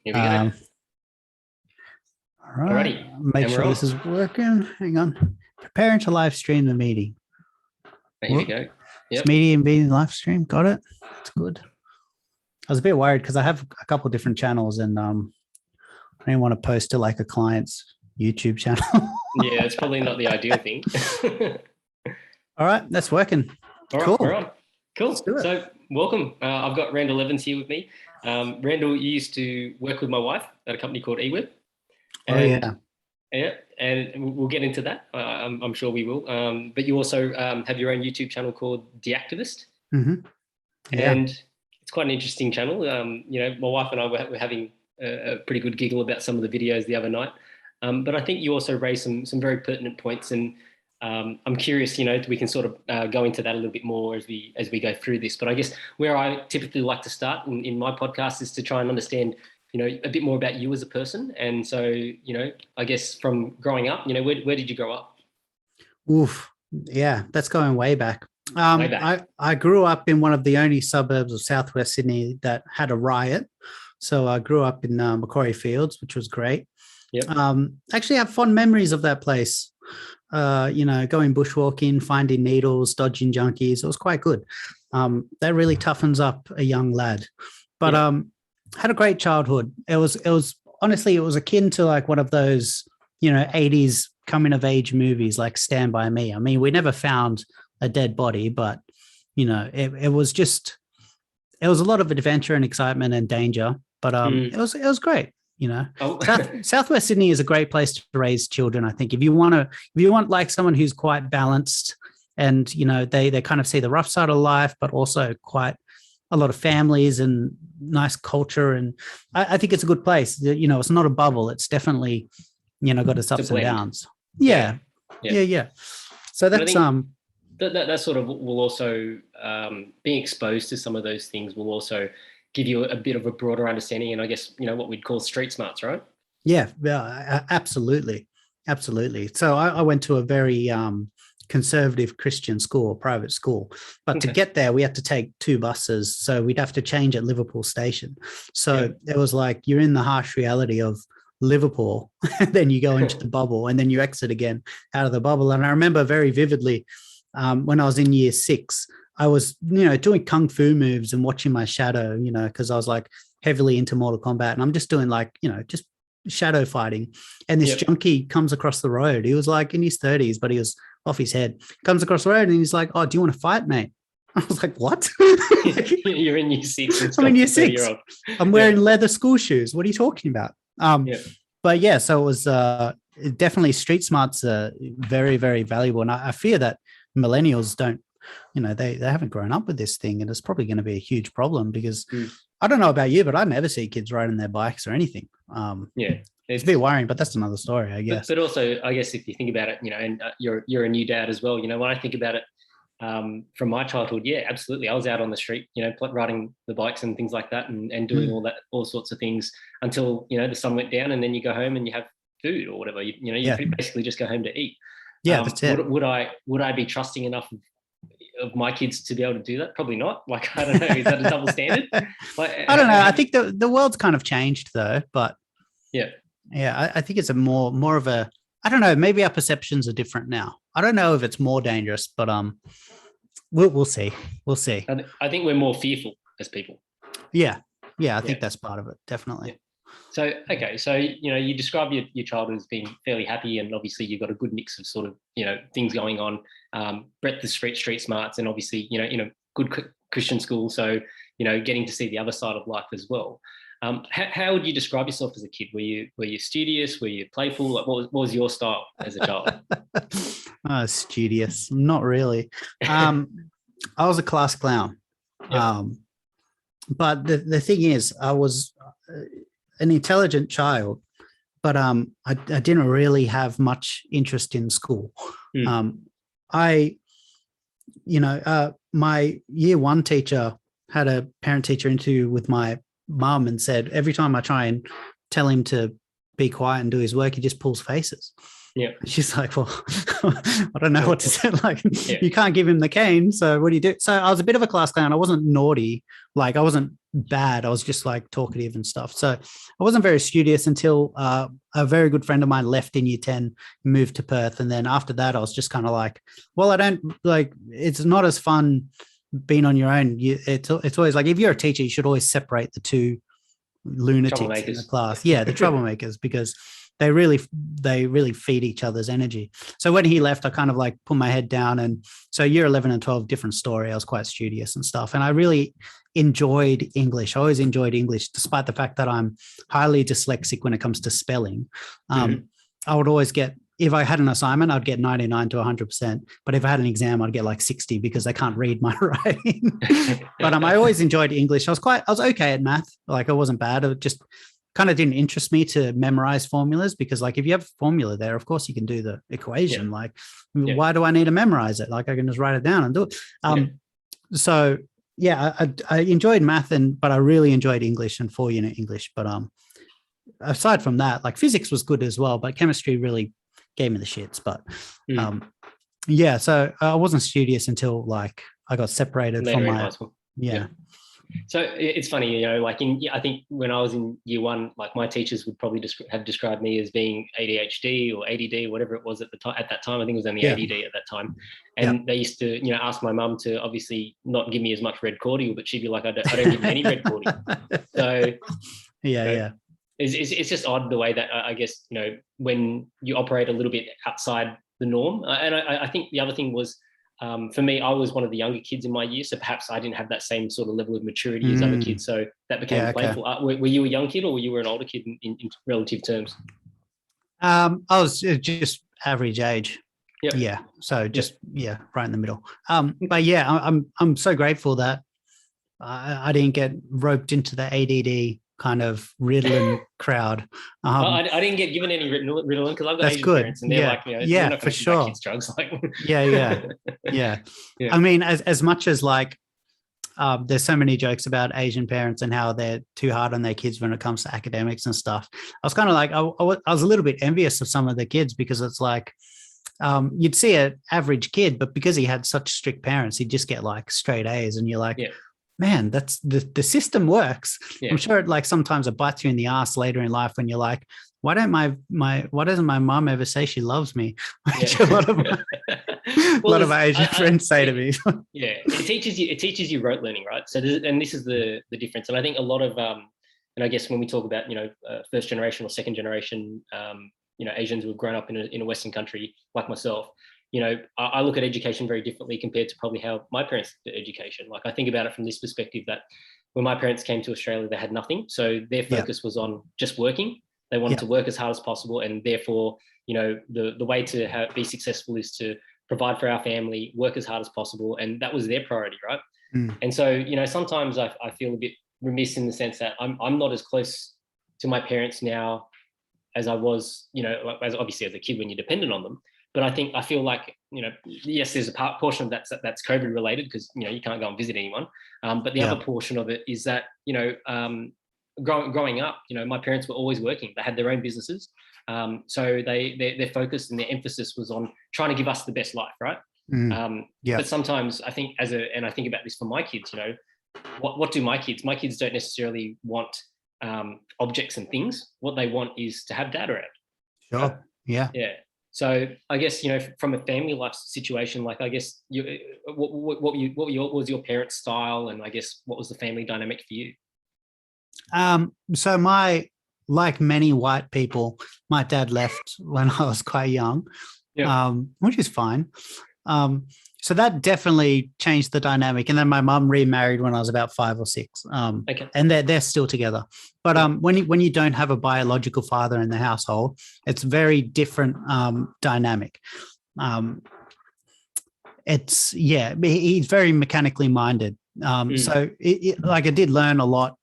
Here we go. All right. Alrighty. Make sure this is working. Hang on. Preparing to live stream the meeting. Here we go. Yep. It's meeting live stream. Got it. That's good. I was a bit worried because I have a couple of different channels and I didn't want to post to like a client's YouTube channel. Yeah, it's probably not the ideal thing. All right. That's working. All right. Cool. All right. Cool. So welcome. I've got Randall Evans here with me. Randall, you used to work with my wife at a company called eWeb. Yeah, and we'll get into that. I'm sure we will. But you also have your own YouTube channel called Deactivist. Mm-hmm. Yeah. And it's quite an interesting channel. My wife and I were having a pretty good giggle about some of the videos the other night. But I think you also raised some very pertinent points, and I'm curious. We can sort of go into that a little bit more as we go through this. But I guess where I typically like to start in my podcast is to try and understand, a bit more about you as a person. And so, I guess from growing up, where did you grow up? Oof. Yeah, that's going way back. Way back. I grew up in one of the only suburbs of Southwest Sydney that had a riot. So I grew up in Macquarie Fields, which was great. Yep. Actually have fond memories of that place. Going bushwalking, finding needles, dodging junkies. It was quite good. That really toughens up a young lad. But had a great childhood. It was honestly, it was akin to like one of those, 80s coming of age movies like Stand By Me. I mean, we never found a dead body, but it was a lot of adventure and excitement and danger. But it was great. Southwest Sydney is a great place to raise children. I think if you want like someone who's quite balanced and they kind of see the rough side of life, but also quite a lot of families and nice culture, and I think it's a good place. It's not a bubble. It's definitely got its ups and downs. Yeah. So that's that sort of will also being exposed to some of those things will also give you a bit of a broader understanding, and I guess what we'd call street smarts, right? Yeah, absolutely. So I went to a very conservative Christian school, private school, but to get there we had to take 2 buses, so we'd have to change at Liverpool station. So it was like you're in the harsh reality of Liverpool, and then you go into the bubble, and then you exit again out of the bubble. And I remember very vividly when I was in year 6, I was, doing kung fu moves and watching my shadow, because I was like heavily into Mortal Kombat, and I'm just doing like, just shadow fighting. And this junkie comes across the road. He was like in his 30s, but he was off his head. Comes across the road and he's like, "Oh, do you want to fight, mate?" I was like, "What?" You're in year 6. I'm in year 6. I'm wearing leather school shoes. What are you talking about? But yeah, so it was definitely street smarts are very, very valuable. And I fear that millennials don't, they haven't grown up with this thing, and it's probably going to be a huge problem because I don't know about you, but I never see kids riding their bikes or anything. It's a bit worrying, but that's another story, I guess. But also, I guess if you think about it, and you're a new dad as well. When I think about it from my childhood, yeah, absolutely. I was out on the street, riding the bikes and things like that, and doing all sorts of things until the sun went down, and then you go home and you have food or whatever. You basically just go home to eat. Yeah, that's it. Would I be trusting enough of my kids to be able to do that? Probably not. Like, I don't know. Is that a double standard? I don't know. I think the world's kind of changed though, but I think it's a more of a, I don't know, maybe our perceptions are different now. I don't know if it's more dangerous, but we'll see. We'll see. I think we're more fearful as people. Yeah. I think that's part of it, definitely. Yeah. So, okay. So, you describe your childhood as being fairly happy, and obviously you've got a good mix of sort of, things going on, breadth of street smarts, and obviously, in a good Christian school. So, getting to see the other side of life as well. How would you describe yourself as a kid? Were you studious? Were you playful? Like, what was your style as a child? Studious? Not really. I was a class clown. Yep. But the thing is, I was an intelligent child, but I didn't really have much interest in school. My year 1 teacher had a parent-teacher interview with my mum and said every time I try and tell him to be quiet and do his work, he just pulls faces. Yeah. She's like, well, I don't know what to say. Like, you can't give him the cane. So what do you do? So I was a bit of a class clown. I wasn't naughty. Like, I wasn't bad. I was just like talkative and stuff. So I wasn't very studious until a very good friend of mine left in year 10, moved to Perth. And then after that, I was just kind of like, well, I don't like, it's not as fun being on your own. It's always like, if you're a teacher, you should always separate the two lunatics in the class. Yeah, the troublemakers, because they really feed each other's energy. So when he left, I kind of like put my head down. And so year 11 and 12, different story. I was quite studious and stuff. And I really enjoyed English. I always enjoyed English, despite the fact that I'm highly dyslexic when it comes to spelling. I would always get, if I had an assignment, I'd get 99 to 100%. But if I had an exam, I'd get like 60 because I can't read my writing. But I always enjoyed English. I was okay at math. Like I wasn't bad. It just kind of didn't interest me to memorize formulas, because like if you have a formula there, of course you can do the equation. Like why do I need to memorize it? Like I can just write it down and do it. So yeah, I enjoyed math, but I really enjoyed English and 4-unit English. But aside from that, like physics was good as well, but chemistry really gave me the shits. But yeah, so I wasn't studious until like I got separated later from in my high school. yeah. So it's funny, you know, like I think when I was in year 1, like my teachers would probably have described me as being ADHD or ADD, whatever it was at the time. At that time, I think it was only ADD at that time. And they used to, you know, ask my mum to obviously not give me as much red cordial, but she'd be like, I don't give you any red cordial. So it's just odd the way that I guess, you know, when you operate a little bit outside the norm. And I think the other thing was, for me, I was one of the younger kids in my year, so perhaps I didn't have that same sort of level of maturity as other kids. So that became playful. Were you a young kid, or were you an older kid in relative terms? I was just average age. Yeah. So just right in the middle. But yeah, I'm so grateful that I didn't get roped into the ADD kind of Ritalin crowd. I didn't get given any Ritalin because I've got Asian parents, and they're like, you know, you're not going to give kids drugs. Like, yeah. I mean, as much as like, there's so many jokes about Asian parents and how they're too hard on their kids when it comes to academics and stuff. I was kind of like, I was a little bit envious of some of the kids, because it's like, you'd see an average kid, but because he had such strict parents, he'd just get like straight A's, and you're like, man, that's the system works. I'm sure it like sometimes it bites you in the ass later in life when you're like, why doesn't my mom ever say she loves me? Which a lot of my Asian friends say to me. It teaches you rote learning, right? So this is the difference. And I think a lot of and I guess when we talk about, you know, first generation or second generation you know, Asians who have grown up in a Western country like myself, you know, I look at education very differently compared to probably how my parents did education. Like I think about it from this perspective, that when my parents came to Australia, they had nothing. So their focus was on just working. They wanted to work as hard as possible. And therefore, you know, the way to be successful is to provide for our family, work as hard as possible. And that was their priority, right? And so, you know, sometimes I feel a bit remiss in the sense that I'm not as close to my parents now as I was, you know, as obviously as a kid when you're dependent on them. But I feel like, you know, yes, there's a portion of that's COVID related, because, you know, you can't go and visit anyone. But the other portion of it is that, you know, growing up, you know, my parents were always working. They had their own businesses. So their focus and their emphasis was on trying to give us the best life, right? But sometimes I think and I think about this for my kids, you know, what do my kids? My kids don't necessarily want objects and things. What they want is to have dad around. Sure. Yeah. So I guess, you know, from a family life situation, like I guess what was your parents' style, and I guess what was the family dynamic for you? So like many white people, my dad left when I was quite young, which is fine. So that definitely changed the dynamic. And then my mum remarried when I was about 5 or 6. And they're still together. But when you don't have a biological father in the household, it's very different dynamic. He's very mechanically minded. So like I did learn a lot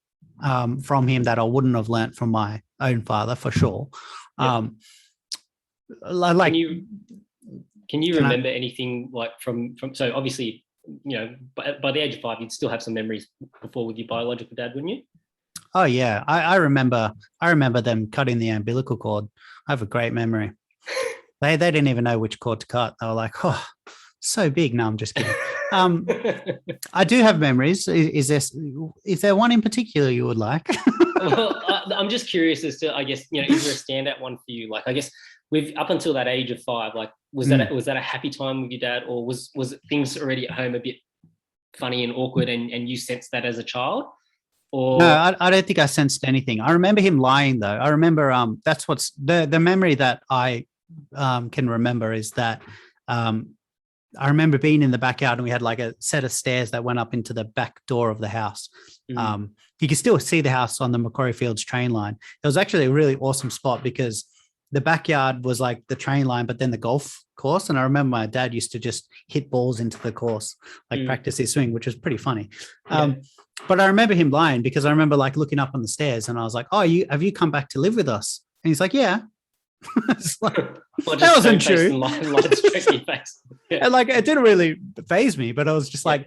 from him that I wouldn't have learned from my own father, for sure. Can you remember anything like from so obviously, you know, by the age of 5, you'd still have some memories before with your biological dad, wouldn't you? Oh yeah, I remember them cutting the umbilical cord. I have a great memory. They didn't even know which cord to cut. They were like, oh, so big. No, I'm just kidding. Um, I do have memories. Is there one in particular you would like? Well, I'm just curious as to, I guess, is there a standout one for you? Like, I guess with up until that age of 5, like, was that a happy time with your dad, or was things already at home a bit funny and awkward, and you sensed that as a child? Or No, I don't think I sensed anything. I remember him lying though. I remember that's what's the memory that I can remember is that I remember being in the backyard and we had like a set of stairs that went up into the back door of the house. You could still see the house on the Macquarie Fields train line. It was actually a really awesome spot because the backyard was like the train line, but then the golf course. And I remember my dad used to just hit balls into the course, like practice his swing, which was pretty funny. But I remember him lying because I remember like looking up on the stairs and I was like, oh, have you come back to live with us? And he's like, yeah. Like, that wasn't true. And like it didn't really faze me, but I was just like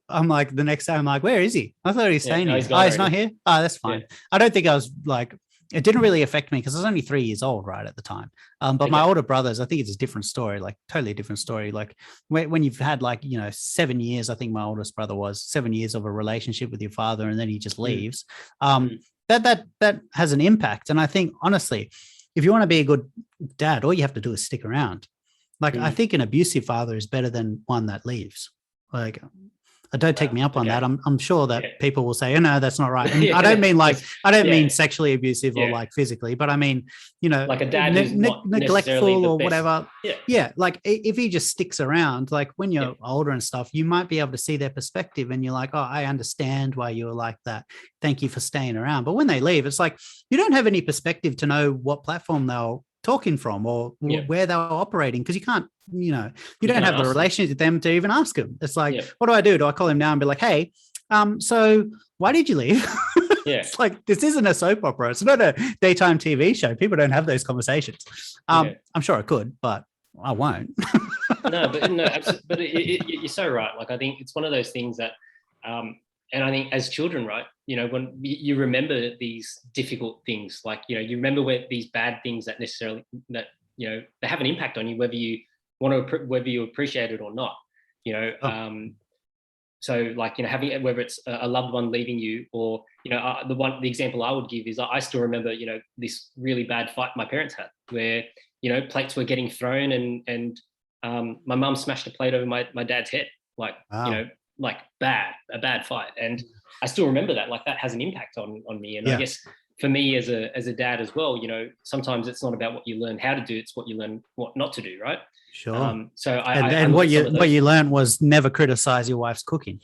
I'm like the next day I'm like, where is he? I thought he's staying here. He's not here. Oh, that's fine. I don't think I was like, it didn't really affect me because I was only 3 years old right at the time. But my older brothers, I think it's a different story, like totally different story. Like when you've had like 7 years, I think my oldest brother was 7 years of a relationship with your father, and then he just leaves. That has an impact. And I think honestly, if you want to be a good dad, all you have to do is stick around. Like, I think an abusive father is better than one that leaves. Like, don't take me up on that. I'm sure that people will say, oh, no, that's not right. And I don't mean like, I don't mean sexually abusive or like physically, but I mean, like a dad who's neglectful or whatever. Yeah. Like if he just sticks around, like when you're older and stuff, you might be able to see their perspective and you're like, oh, I understand why you were like that. Thank you for staying around. But when they leave, it's like, you don't have any perspective to know what platform they'll talking from or where they're operating, because you can't, you don't have the relationship with them to even ask them. It's like, what do? Do I call him now and be like, hey, so why did you leave? It's like, this isn't a soap opera. It's not a daytime TV show. People don't have those conversations. I'm sure I could, but I won't. But you're so right. Like, I think it's one of those things that, and I think as children, right, when you remember these difficult things, like, you remember where these bad things that necessarily, that, they have an impact on you, whether you want to, whether you appreciate it or not, so like, having, whether it's a loved one leaving you or, the example I would give is I still remember, this really bad fight my parents had where, plates were getting thrown and my mum smashed a plate over my dad's head, like, like a bad fight. And I still remember that, like, that has an impact on me. And I guess for me as a dad as well, sometimes it's not about what you learn how to do, it's what you learn what not to do, right? Sure. So what you learned was never criticize your wife's cooking.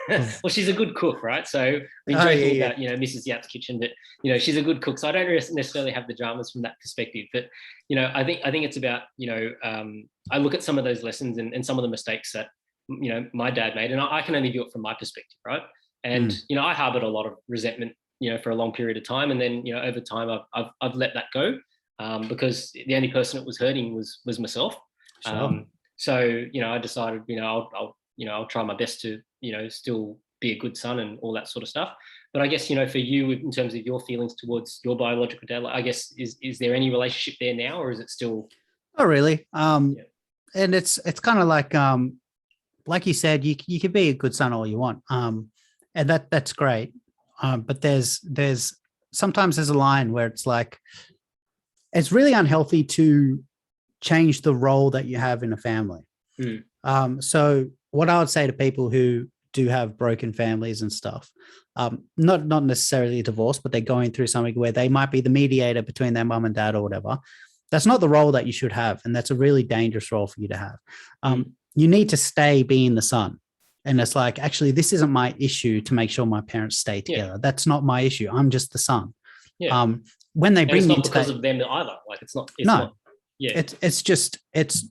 Well, she's a good cook, right? So we're joking about, Mrs. Yap's kitchen, but she's a good cook. So I don't necessarily have the dramas from that perspective. But I think it's about, I look at some of those lessons and some of the mistakes that my dad made, and I can only view it from my perspective, right? And I harbored a lot of resentment, for a long period of time, and then over time I've let that go, because the only person it was hurting was myself. Sure. So I decided I'll try my best to still be a good son and all that sort of stuff. But I guess for you, in terms of your feelings towards your biological dad, I guess is there any relationship there now, or is it still? Oh, really? And it's kind of like you said, you can be a good son all you want, and that's great. But there's sometimes there's a line where it's like, it's really unhealthy to change the role that you have in a family. So what I would say to people who do have broken families and stuff, not necessarily divorce, but they're going through something where they might be the mediator between their mum and dad or whatever. That's not the role that you should have. And that's a really dangerous role for you to have. You need to stay being the son. And it's like, actually, this isn't my issue to make sure my parents stay together. That's not my issue. I'm just the son. When they bring you into because of them either. Like, it's not. It's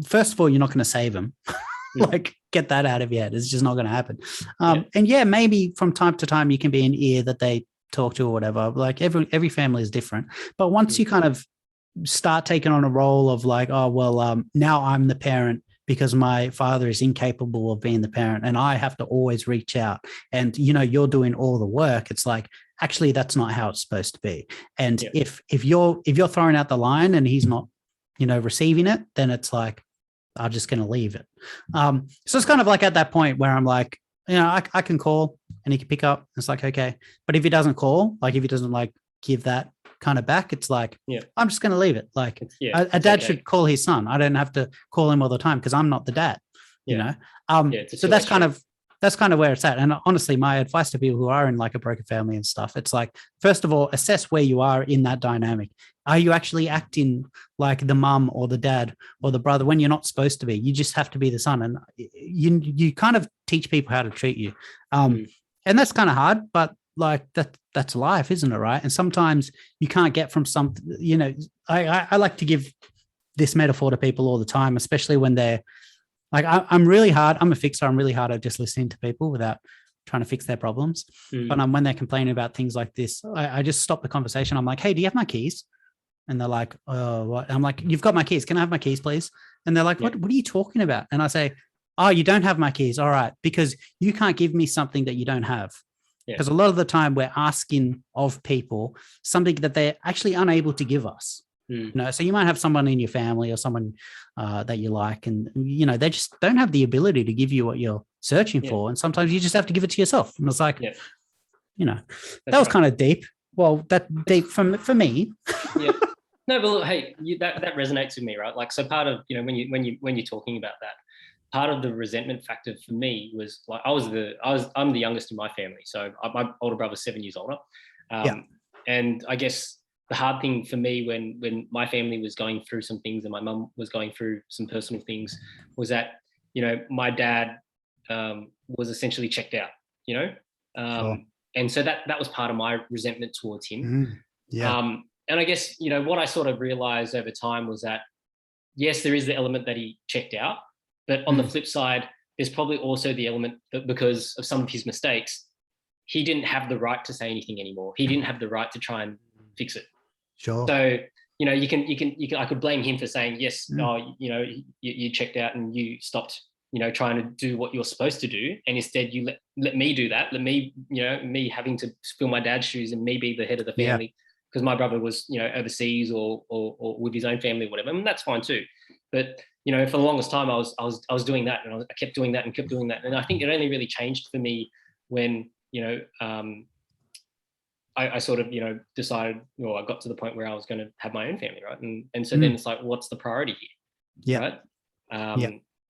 first of all, you're not going to save them. Like, get that out of your head. It's just not going to happen. And maybe from time to time you can be an ear that they talk to or whatever. Like, every family is different. But once you kind of start taking on a role of like, oh, well, now I'm the parent because my father is incapable of being the parent and I have to always reach out and, you're doing all the work. It's like, actually, that's not how it's supposed to be. And if you're throwing out the line and he's not, receiving it, then it's like, I'm just going to leave it. So it's kind of like at that point where I'm like, I can call and he can pick up. It's like, okay. But if he doesn't call, like if he doesn't like give that kind of back, it's like, I'm just going to leave it. Like a dad should call his son. I don't have to call him all the time because I'm not the dad, So that's kind of where it's at. And honestly, my advice to people who are in like a broken family and stuff, it's like, first of all, assess where you are in that dynamic. Are you actually acting like the mum or the dad or the brother when you're not supposed to be? You just have to be the son. And you kind of teach people how to treat you. And that's kind of hard, but like that's life, isn't it? Right. And sometimes you can't get from something, I like to give this metaphor to people all the time, especially when they're like, I'm really hard. I'm a fixer. I'm really hard at just listening to people without trying to fix their problems. But when they're complaining about things like this, I just stop the conversation. I'm like, hey, do you have my keys? And they're like, oh, what? I'm like, you've got my keys. Can I have my keys, please? And they're like, what are you talking about? And I say, oh, you don't have my keys. All right. Because you can't give me something that you don't have. Because a lot of the time we're asking of people something that they're actually unable to give us. So you might have someone in your family or someone that you like, and they just don't have the ability to give you what you're searching for, and sometimes you just have to give it to yourself. And it's like, that was kind of deep. Well, that deep for me. No, but look, hey, that resonates with me, right? Like, so part of when you're talking about that, part of the resentment factor for me was like I'm the youngest in my family, so my older brother's 7 years older, and I guess the hard thing for me when my family was going through some things and my mum was going through some personal things was that my dad was essentially checked out, and so that was part of my resentment towards him. And I guess what I sort of realized over time was that yes, there is the element that he checked out, but on the flip side, there's probably also the element that because of some of his mistakes, he didn't have the right to say anything anymore. He didn't have the right to try and fix it. Sure. So, I could blame him for saying, yes, you checked out and you stopped, trying to do what you're supposed to do. And instead you let me do that. Let me, me having to fill my dad's shoes and me be the head of the family because my brother was, overseas or with his own family or whatever. And that's fine too. But, for the longest time I was doing that and I kept doing that and kept doing that. And I think it only really changed for me when, I sort of, decided, I got to the point where I was going to have my own family, right? And so then it's like, what's the priority here? Right?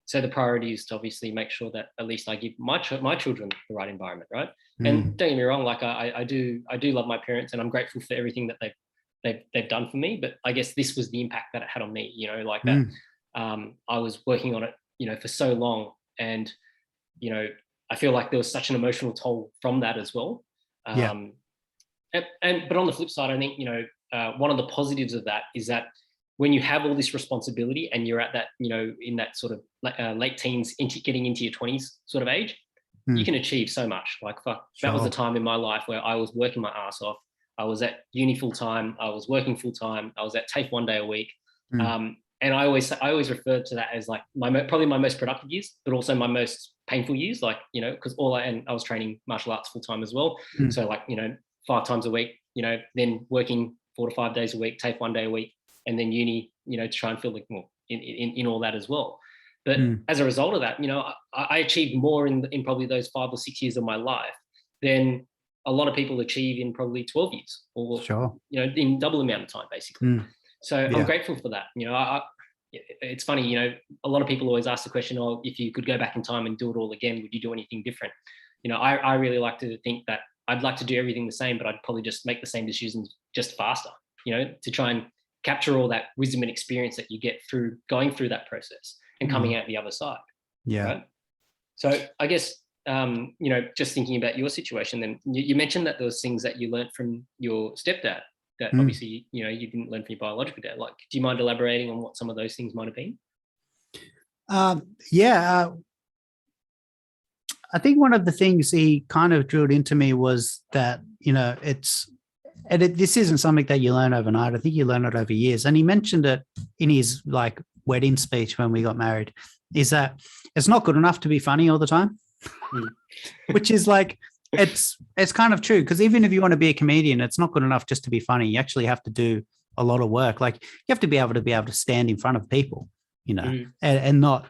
So the priority is to obviously make sure that at least I give my children the right environment, right? And don't get me wrong, like I do love my parents and I'm grateful for everything that they've done for me. But I guess this was the impact that it had on me, like that. I was working on it, for so long, and I feel like there was such an emotional toll from that as well. But on the flip side, I think one of the positives of that is that when you have all this responsibility and you're at that in that sort of late teens, getting into your 20s sort of age, you can achieve so much. Like that was the time in my life where I was working my ass off. I was at uni full time. I was working full time. I was at TAFE 1 day a week. And I always refer to that as like probably my most productive years, but also my most painful years. Like because I was training martial arts full time as well. So like 5 times a week, then working 4 to 5 days a week, TAFE 1 day a week, and then uni, to try and fill in all that as well. But as a result of that, I achieved more in probably those 5 or 6 years of my life than a lot of people achieve in probably 12 years or, in double amount of time, basically. So I'm grateful for that. It's funny, a lot of people always ask the question, oh, if you could go back in time and do it all again, would you do anything different? I really like to think that I'd like to do everything the same, but I'd probably just make the same decisions just faster, to try and capture all that wisdom and experience that you get through going through that process and coming out the other side. Right? So I guess, just thinking about your situation, then you mentioned that there was things that you learned from your stepdad that obviously, you didn't learn from your biological dad. Like, do you mind elaborating on what some of those things might have been? I think one of the things he kind of drilled into me was that, this isn't something that you learn overnight. I think you learn it over years. And he mentioned it in his like wedding speech when we got married, is that it's not good enough to be funny all the time, which is like, it's kind of true. Because even if you want to be a comedian, it's not good enough just to be funny. You actually have to do a lot of work. Like you have to be able to stand in front of people, and not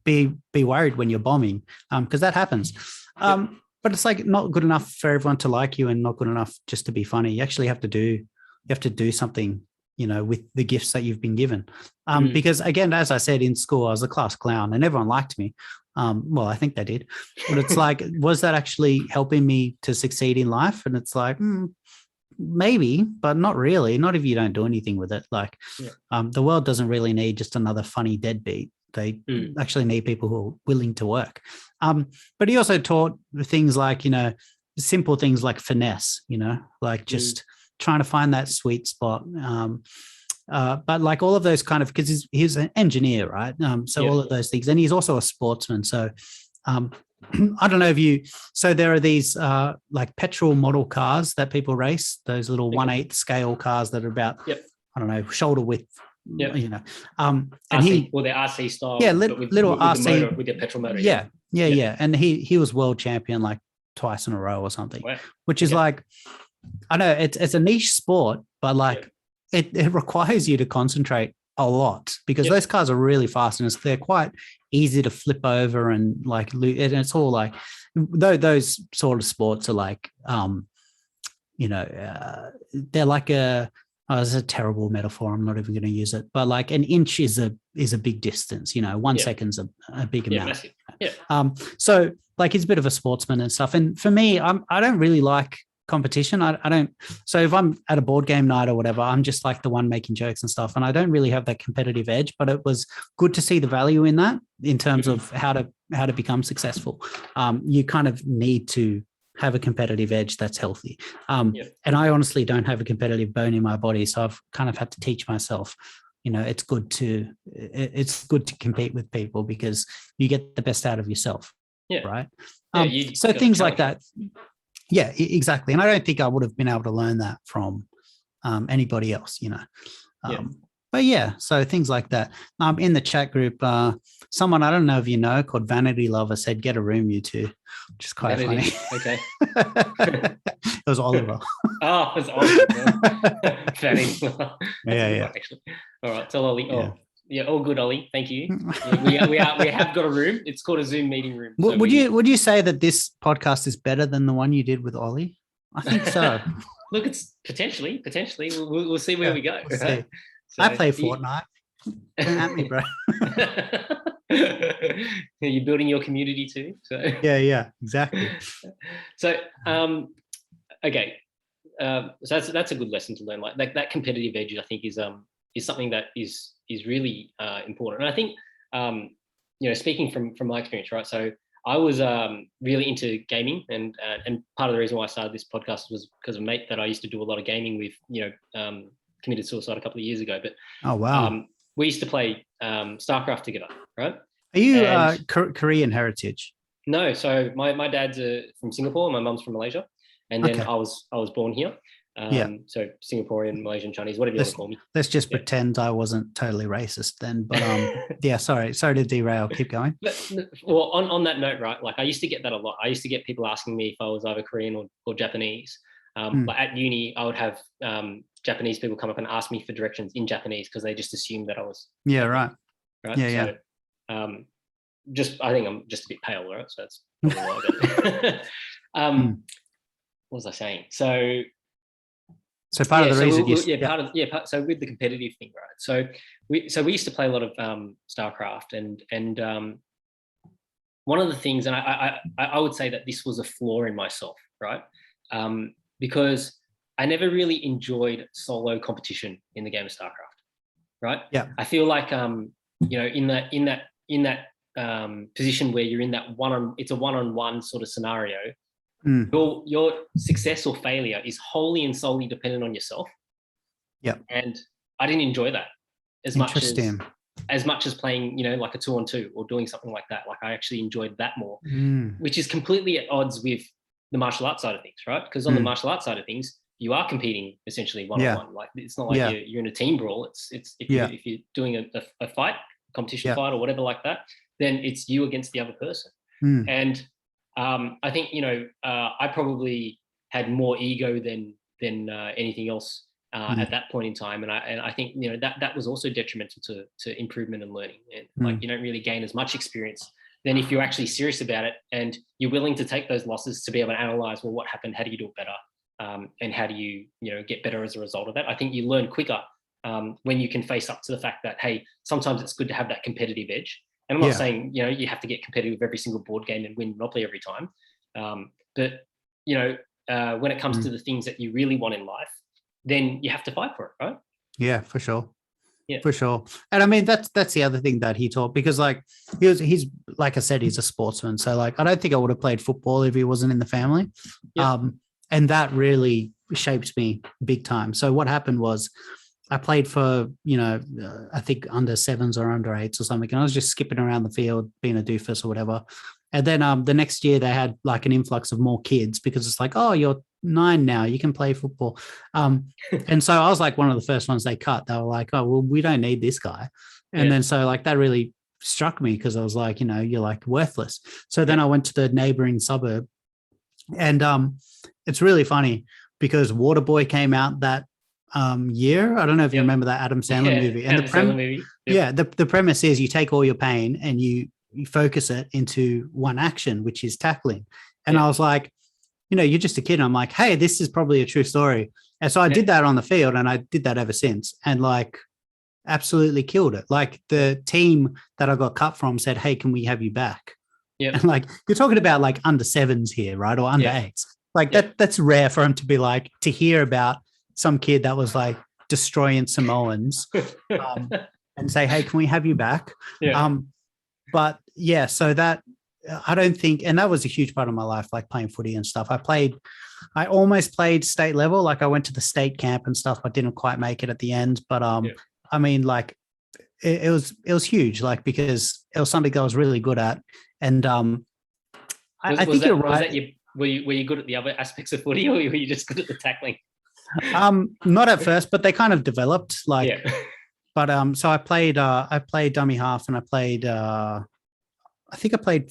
be worried when you're bombing, because that happens. But it's like not good enough for everyone to like you, and not good enough just to be funny. You actually have to do something, with the gifts that you've been given. Because again, as I said, in school, I was a class clown and everyone liked me. Well, I think they did, but it's like, was that actually helping me to succeed in life? And it's like, maybe, but not really. Not if you don't do anything with it. Like, the world doesn't really need just another funny deadbeat. They actually need people who are willing to work. But he also taught things like, simple things like finesse, like just trying to find that sweet spot. But like all of those kind of, because he's an engineer, right? So all of those things. And he's also a sportsman. So I don't know so there are these like petrol model cars that people race, those little 1/8 scale cars that are about, I don't know, shoulder width. And RC, they're RC style. Little RC with the petrol motor. Yeah. And he was world champion like twice in a row or something, which is like, I know it's a niche sport, but like it requires you to concentrate a lot, because those cars are really fast and they're quite easy to flip over and like, and it's all like, though those sort of sports are like, they're like it's a terrible metaphor. I'm not even going to use it, but like an inch is a big distance. 1 second's a big amount. So like he's a bit of a sportsman and stuff. And for me, I don't really like competition. I don't. So if I'm at a board game night or whatever, I'm just like the one making jokes and stuff. And I don't really have that competitive edge. But it was good to see the value in that in terms of how to become successful. You kind of need to have a competitive edge that's healthy. And I honestly don't have a competitive bone in my body, so I've kind of had to teach myself, it's good to compete with people because you get the best out of yourself. Right. So things like that. Yeah, exactly. And I don't think I would have been able to learn that from anybody else, But yeah, so things like that. In the chat group, someone I don't know if you know called Vanity Lover said, "Get a room, you two," which is quite funny. Okay. It was Oliver. Oh, it was Oliver. Vanity Lover. Yeah. Actually. All right, tell Ollie. Oh, yeah, all good, Ollie. Thank you. We have got a room. It's called a Zoom meeting room. So would you say that this podcast is better than the one you did with Ollie? I think so. Look, it's potentially. We'll see where we go. We'll see. So I play Fortnite. Come at me, bro. You're building your community too. So yeah, exactly. So okay, so that's a good lesson to learn. Like that competitive edge, I think, is something that is really important. And I think speaking from my experience, right? So I was really into gaming, and part of the reason why I started this podcast was because of a mate that I used to do a lot of gaming with. Committed suicide a couple of years ago, but oh wow, we used to play StarCraft together, right? Are you Korean heritage? No, so my dad's from Singapore, my mum's from Malaysia, and then I was born here. So Singaporean, Malaysian, Chinese, whatever you want to call me. Let's just pretend I wasn't totally racist then. But yeah, sorry to derail. Keep going. Well, on that note, right? Like I used to get that a lot. I used to get people asking me if I was either Korean or Japanese. But at uni, I would have Japanese people come up and ask me for directions in Japanese because they just assumed that I was. Yeah, right. Yeah. So, I think I'm just a bit pale, right? So that's probably why. What was I saying? So part of the reason, so with the competitive thing, right? So we used to play a lot of StarCraft, and one of the things, and I would say that this was a flaw in myself, right? Because I never really enjoyed solo competition in the game of StarCraft, right? Yeah. I feel like in that position where you're in that it's a one-on-one sort of scenario. Your success or failure is wholly and solely dependent on yourself. Yeah. And I didn't enjoy that as much as playing, like a 2-on-2 or doing something like that. Like I actually enjoyed that more, which is completely at odds with the martial arts side of things, right? Because on the martial arts side of things, you are competing essentially one-on-one. Like it's not like you're in a team brawl. It's if you're doing a fight, competition fight or whatever like that, then it's you against the other person. And I think I probably had more ego than anything else at that point in time. And I think, you know, that was also detrimental to improvement and learning. And like, you don't really gain as much experience than if you're actually serious about it and you're willing to take those losses to be able to analyze, well, what happened? How do you do it better? And how do you, you know, get better as a result of that? I think you learn quicker when you can face up to the fact that, hey, sometimes it's good to have that competitive edge. And I'm not saying, you know, you have to get competitive every single board game and win Monopoly every time. But, you know, when it comes to the things that you really want in life, then you have to fight for it, right? Yeah, for sure. Yeah, for sure. And I mean, that's the other thing that he taught, because like he's like I said, he's a sportsman. So like, I don't think I would have played football if he wasn't in the family. And that really shaped me big time. So what happened was I played for, you know, I think under 7s or under 8s or something. And I was just skipping around the field, being a doofus or whatever. And then the next year they had like an influx of more kids, because it's like, oh, you're 9 now, you can play football. And so I was like one of the first ones they cut. They were like, oh, well, we don't need this guy. And then so like that really struck me, because I was like, you know, you're like worthless. So then I went to the neighboring suburb, and it's really funny because Waterboy came out that year. I don't know if you remember that Adam Sandler movie. And the premise is you take all your pain and you focus it into one action, which is tackling. And I was like, you know, you're just a kid. And I'm like, hey, this is probably a true story. And so I did that on the field, and I did that ever since, and like absolutely killed it. Like the team that I got cut from said, hey, can we have you back? Yeah. And like, you're talking about like under 7s here, right? Or under 8s. Like that's rare for him to be like, to hear about some kid that was like destroying Samoans and say, hey, can we have you back? But yeah, so that, I don't think, and that was a huge part of my life, like playing footy and stuff. I almost played state level. Like I went to the state camp and stuff, but didn't quite make it at the end. But I mean, like it was huge, like, because it was something I was really good at. And I think you're right. Were you good at the other aspects of footy, or were you just good at the tackling? Not at first, but they kind of developed. Like, but so I played dummy half, and I played. I think I played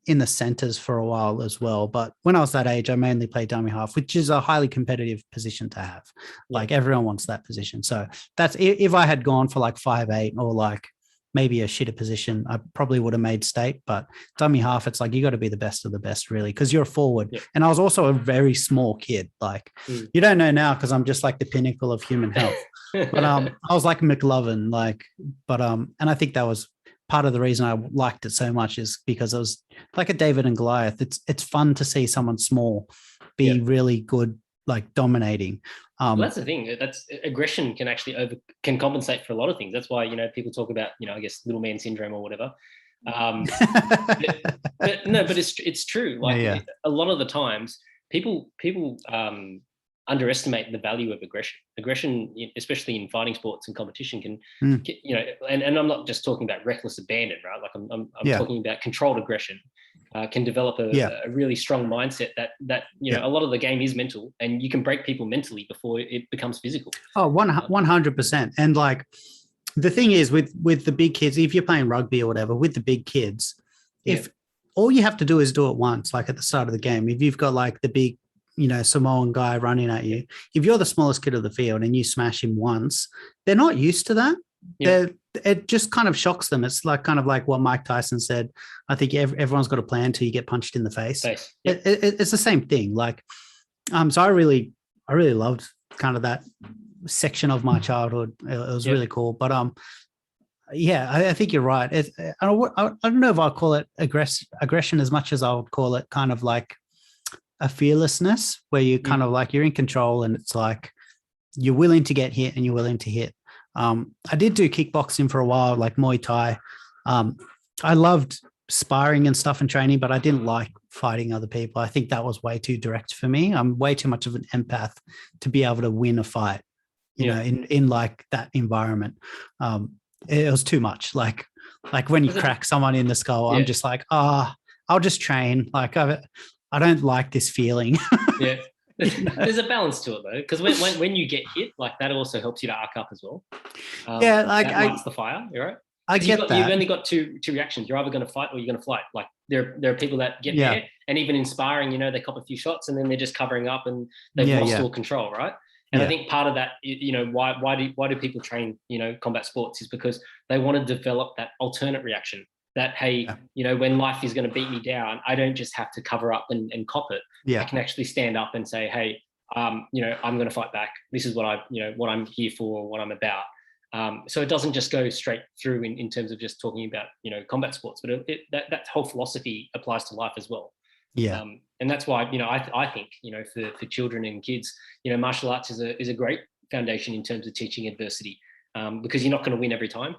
in the centers for a while as well. But when I was that age, I mainly played dummy half, which is a highly competitive position to have. Like everyone wants that position. So that's, if I had gone for like 5'8" or like maybe a shitter position, I probably would have made state. But dummy half, it's like you got to be the best of the best, really, because you're a forward. And I was also a very small kid. Like you don't know now, because I'm just like the pinnacle of human health. But I was like McLovin, like, but and I think that was part of the reason I liked it so much, is because it was like a David and Goliath. It's fun to see someone small be really good, like dominating. Well, that's the thing. That's aggression can actually can compensate for a lot of things. That's why, you know, people talk about, you know, I guess little man syndrome or whatever. but it's true. Like a lot of the times, people underestimate the value of aggression. Aggression, especially in fighting sports and competition, can you know, and I'm not just talking about reckless abandon, right? Like I'm talking about controlled aggression. Can develop a really strong mindset that you know, a lot of the game is mental, and you can break people mentally before it becomes physical. Oh, 100%. And like the thing is with the big kids, if you're playing rugby or whatever, with the big kids, if all you have to do is do it once, like at the start of the game, if you've got like the big, you know, Samoan guy running at you, if you're the smallest kid of the field and you smash him once, they're not used to that. It just kind of shocks them. It's like kind of like what Mike Tyson said. I think everyone's got a plan till you get punched in the face. It's the same thing. Like, so I really loved kind of that section of my childhood. It was really cool. But I think you're right. I don't know if I'll call it aggression as much as I would call it kind of like a fearlessness, where you kind of like, you're in control, and it's like you're willing to get hit and you're willing to hit. I did do kickboxing for a while, like Muay Thai. I loved sparring and stuff and training, but I didn't like fighting other people. I think that was way too direct for me. I'm way too much of an empath to be able to win a fight, you know, in like that environment. It was too much. Like when you crack someone in the skull, I'm just like, I'll just train. Like I don't like this feeling. There's a balance to it though, because when you get hit, like that also helps you to arc up as well. Like that lights the fire. You're right. I get that. You've only got two reactions. You're either going to fight or you're going to flight. Like there are people that get hit, and even in sparring, you know, they cop a few shots and then they're just covering up and they've lost all control, right? And I think part of that, why do people train, combat sports is because they want to develop that alternate reaction that, hey, when life is going to beat me down, I don't just have to cover up and cop it. I can actually stand up and say, hey, I'm going to fight back. This is what what I'm here for, what I'm about. So it doesn't just go straight through in terms of just talking about, combat sports, but that whole philosophy applies to life as well. Yeah. And that's why, I think, for children and kids, martial arts is a great foundation in terms of teaching adversity, because you're not going to win every time,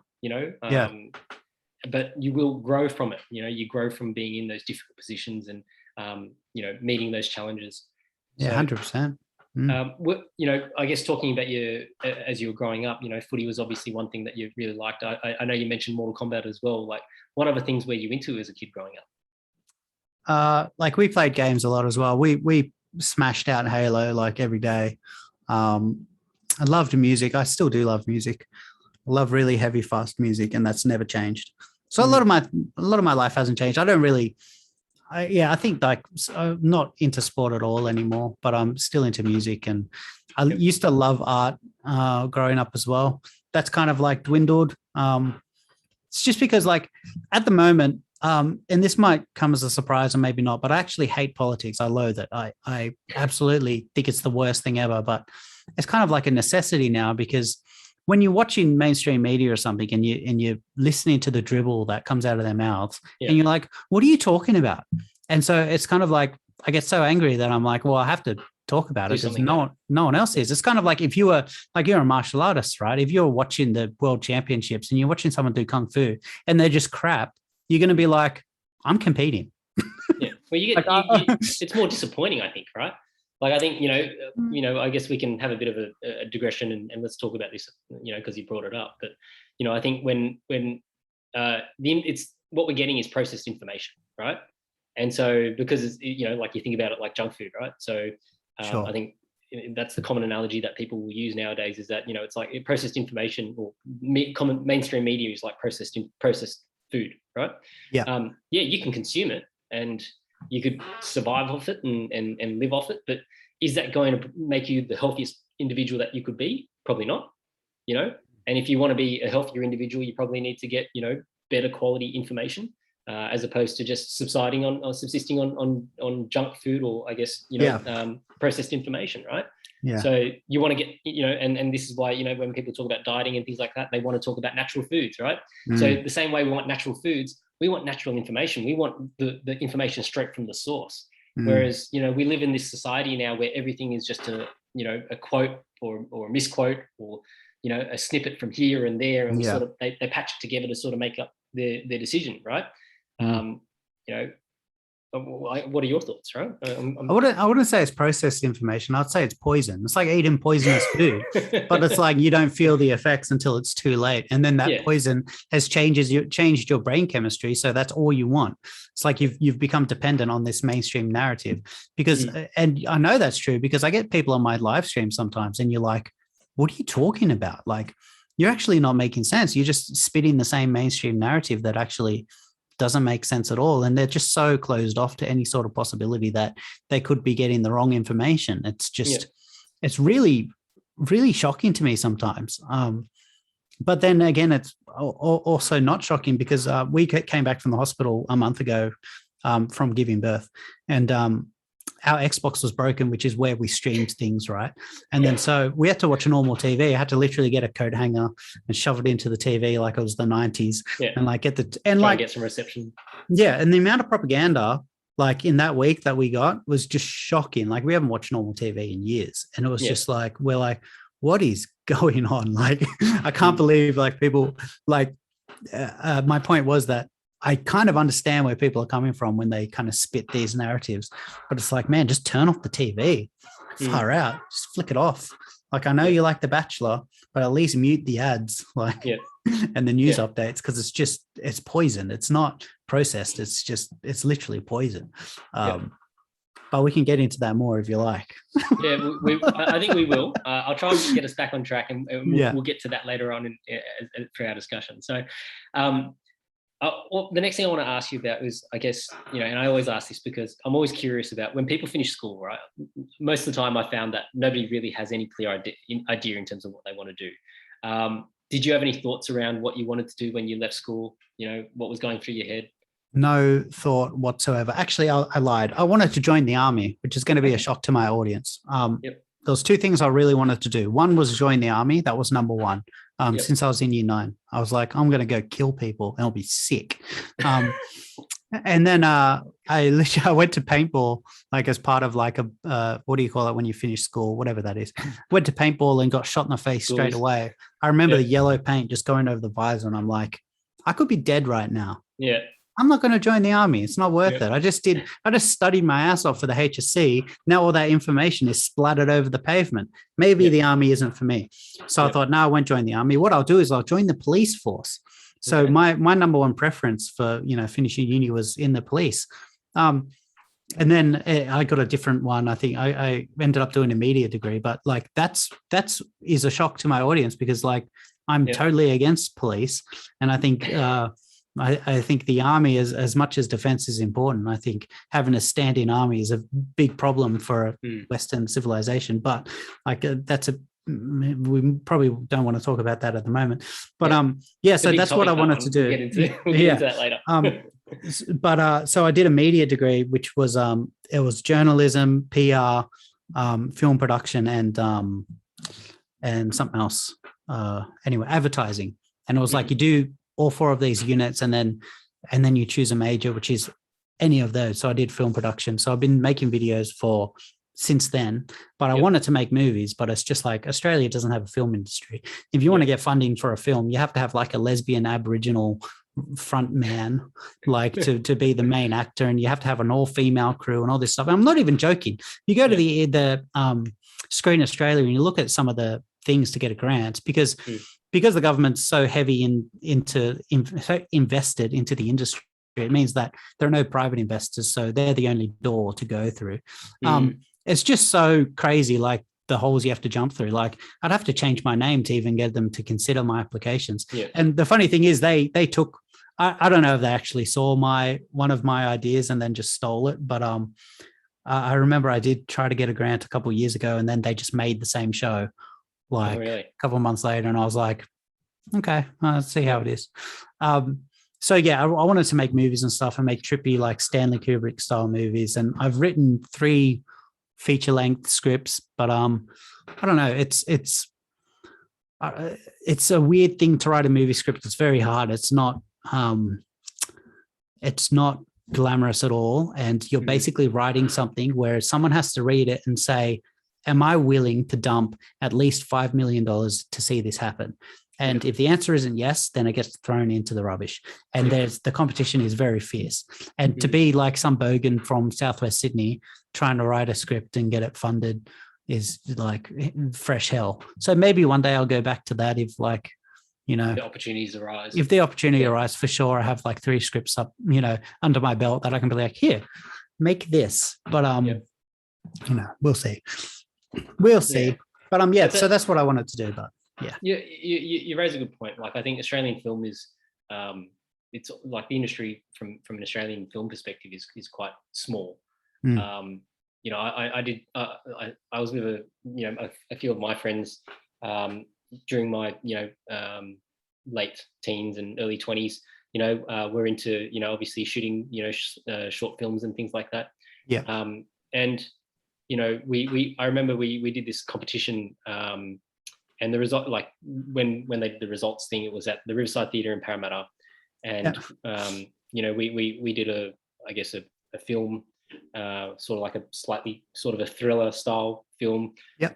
but you will grow from it. You grow from being in those difficult positions and, meeting those challenges. Yeah, 100%. I guess talking about as you were growing up, footy was obviously one thing that you really liked. I know you mentioned Mortal Kombat as well. Like, what other things were you into as a kid growing up? Like, we played games a lot as well. We smashed out Halo like every day. I loved music. I still do love music. I love really heavy, fast music, and that's never changed. So a lot of my life hasn't changed. I don't really. I think like I'm not into sport at all anymore, but I'm still into music, and I used to love art growing up as well. That's kind of like dwindled. It's just because like at the moment, and this might come as a surprise or maybe not, but I actually hate politics. I loathe it. I absolutely think it's the worst thing ever, but it's kind of like a necessity now, because when you're watching mainstream media or something and you're listening to the dribble that comes out of their mouths and you're like, what are you talking about? And so it's kind of like, I get so angry that I'm like, well, I have to talk about it because no one else is. It's kind of like if you were like, you're a martial artist, right? If you're watching the world championships and you're watching someone do Kung Fu and they're just crap, you're going to be like, I'm competing. Yeah. Well, it's more disappointing, I think, right? Like, I think, I guess we can have a bit of a digression and let's talk about this, because you brought it up. But, I think when it's what we're getting is processed information, right? And so because it's, like you think about it like junk food, right? So I think that's the common analogy that people will use nowadays is that, it's like processed information or common mainstream media is like processed food, right? Yeah. You can consume it and you could survive off it and live off it, but is that going to make you the healthiest individual that you could be? Probably not, and if you want to be a healthier individual, you probably need to get, better quality information, as opposed to just subsisting on junk food or I guess, processed information, right? Yeah. So you want to get, and this is why, when people talk about dieting and things like that, they want to talk about natural foods, right? So the same way we want natural foods, we want natural information. We want the information straight from the source. Whereas, we live in this society now where everything is just a quote or a misquote or, a snippet from here and there. And we sort of, they patch it together to sort of make up their decision, right? What are your thoughts, right? I wouldn't say it's processed information. I'd say it's poison. It's like eating poisonous food, but it's like you don't feel the effects until it's too late. And then that poison has changed your brain chemistry. So that's all you want. It's like you've become dependent on this mainstream narrative because, and I know that's true because I get people on my live stream sometimes and you're like, what are you talking about? Like, you're actually not making sense. You're just spitting the same mainstream narrative that actually doesn't make sense at all. And they're just so closed off to any sort of possibility that they could be getting the wrong information. It's just, it's really, really shocking to me sometimes. But then again, it's also not shocking because we came back from the hospital a month ago from giving birth. And our Xbox was broken, which is where we streamed things, right? And then so we had to watch a normal TV. I had to literally get a coat hanger and shove it into the TV like it was the 90s and like get some reception. Yeah, and the amount of propaganda like in that week that we got was just shocking. Like we haven't watched normal TV in years, and it was just like we're like, what is going on? Like I can't believe like people like. My point was that I kind of understand where people are coming from when they kind of spit these narratives, but it's like, man, just turn off the TV, far out, just flick it off. Like, I know you like The Bachelor, but at least mute the ads, like, and the news updates, because it's poison. It's not processed. It's literally poison. But we can get into that more if you like. I think we will. I'll try and get us back on track, and we'll get to that later on through our discussion. So, Well, the next thing I want to ask you about is, I guess, and I always ask this because I'm always curious about when people finish school, right? Most of the time I found that nobody really has any clear idea in terms of what they want to do. Did you have any thoughts around what you wanted to do when you left school? What was going through your head? No thought whatsoever. Actually, I lied. I wanted to join the army, which is going to be a shock to my audience. Yep. There was two things I really wanted to do. One was join the army. That was number one. Yep. Since I was in year 9, I was like, I'm going to go kill people and I'll be sick. And then I went to paintball, like as part of like a, what do you call it when you finish school, whatever that is. Went to paintball and got shot in the face straight away. I remember the yellow paint just going over the visor and I'm like, I could be dead right now. Yeah. I'm not going to join the army. It's not worth it. I just studied my ass off for the HSC. Now all that information is splattered over the pavement. Maybe the army isn't for me. So I thought, no, I won't join the army. What I'll do is I'll join the police force. So my number one preference for, finishing uni was in the police. And then I got a different one. I think I ended up doing a media degree, but like that's is a shock to my audience because like I'm totally against police. And I think, I think the army, as much as defense is important, I think having a stand-in army is a big problem for Western civilization. But like we probably don't want to talk about that at the moment. But so that's what I wanted to do. We'll get into that later. But so I did a media degree, which was it was journalism, PR, film production, and something else. Anyway, advertising, and it was like you do all 4 of these units and then you choose a major, which is any of those. So I did film production. So I've been making videos since then, but I wanted to make movies, but it's just like Australia doesn't have a film industry. If you want to get funding for a film, you have to have like a lesbian Aboriginal front man, like to be the main actor, and you have to have an all-female crew and all this stuff. I'm not even joking. You go to the Screen Australia and you look at some of the things to get a grant because the government's so heavy invested into the industry, it means that there are no private investors, so they're the only door to go through. It's just so crazy, like the holes you have to jump through. Like I'd have to change my name to even get them to consider my applications. And the funny thing is they took, I don't know if they actually saw one of my ideas and then just stole it, but I remember I did try to get a grant a couple of years ago, and then they just made the same show like a couple of months later, and I was like, okay, let's see how it is. So I wanted to make movies and stuff and make trippy like Stanley Kubrick style movies, and I've written 3 feature-length scripts, but I don't know, it's a weird thing to write a movie script. It's very hard. It's not glamorous at all, and you're basically writing something where someone has to read it and say, am I willing to dump at least $5 million to see this happen? And if the answer isn't yes, then it gets thrown into the rubbish. And the competition is very fierce. And to be like some bogan from Southwest Sydney trying to write a script and get it funded is like fresh hell. So maybe one day I'll go back to that if like, the opportunities arise. If the opportunity arises, for sure, I have like 3 scripts up, under my belt that I can be like, here, make this. But we'll see. We'll see. But so that's what I wanted to do. But you raise a good point. Like I think Australian film is it's like the industry from an Australian film perspective is quite small. I was with a few of my friends during my late teens and early 20s. We're into obviously shooting short films and things like that. And I remember we did this competition, and the result, like when they did the results thing, it was at the Riverside Theatre in Parramatta, and we did a film, sort of like a slightly sort of a thriller style film. It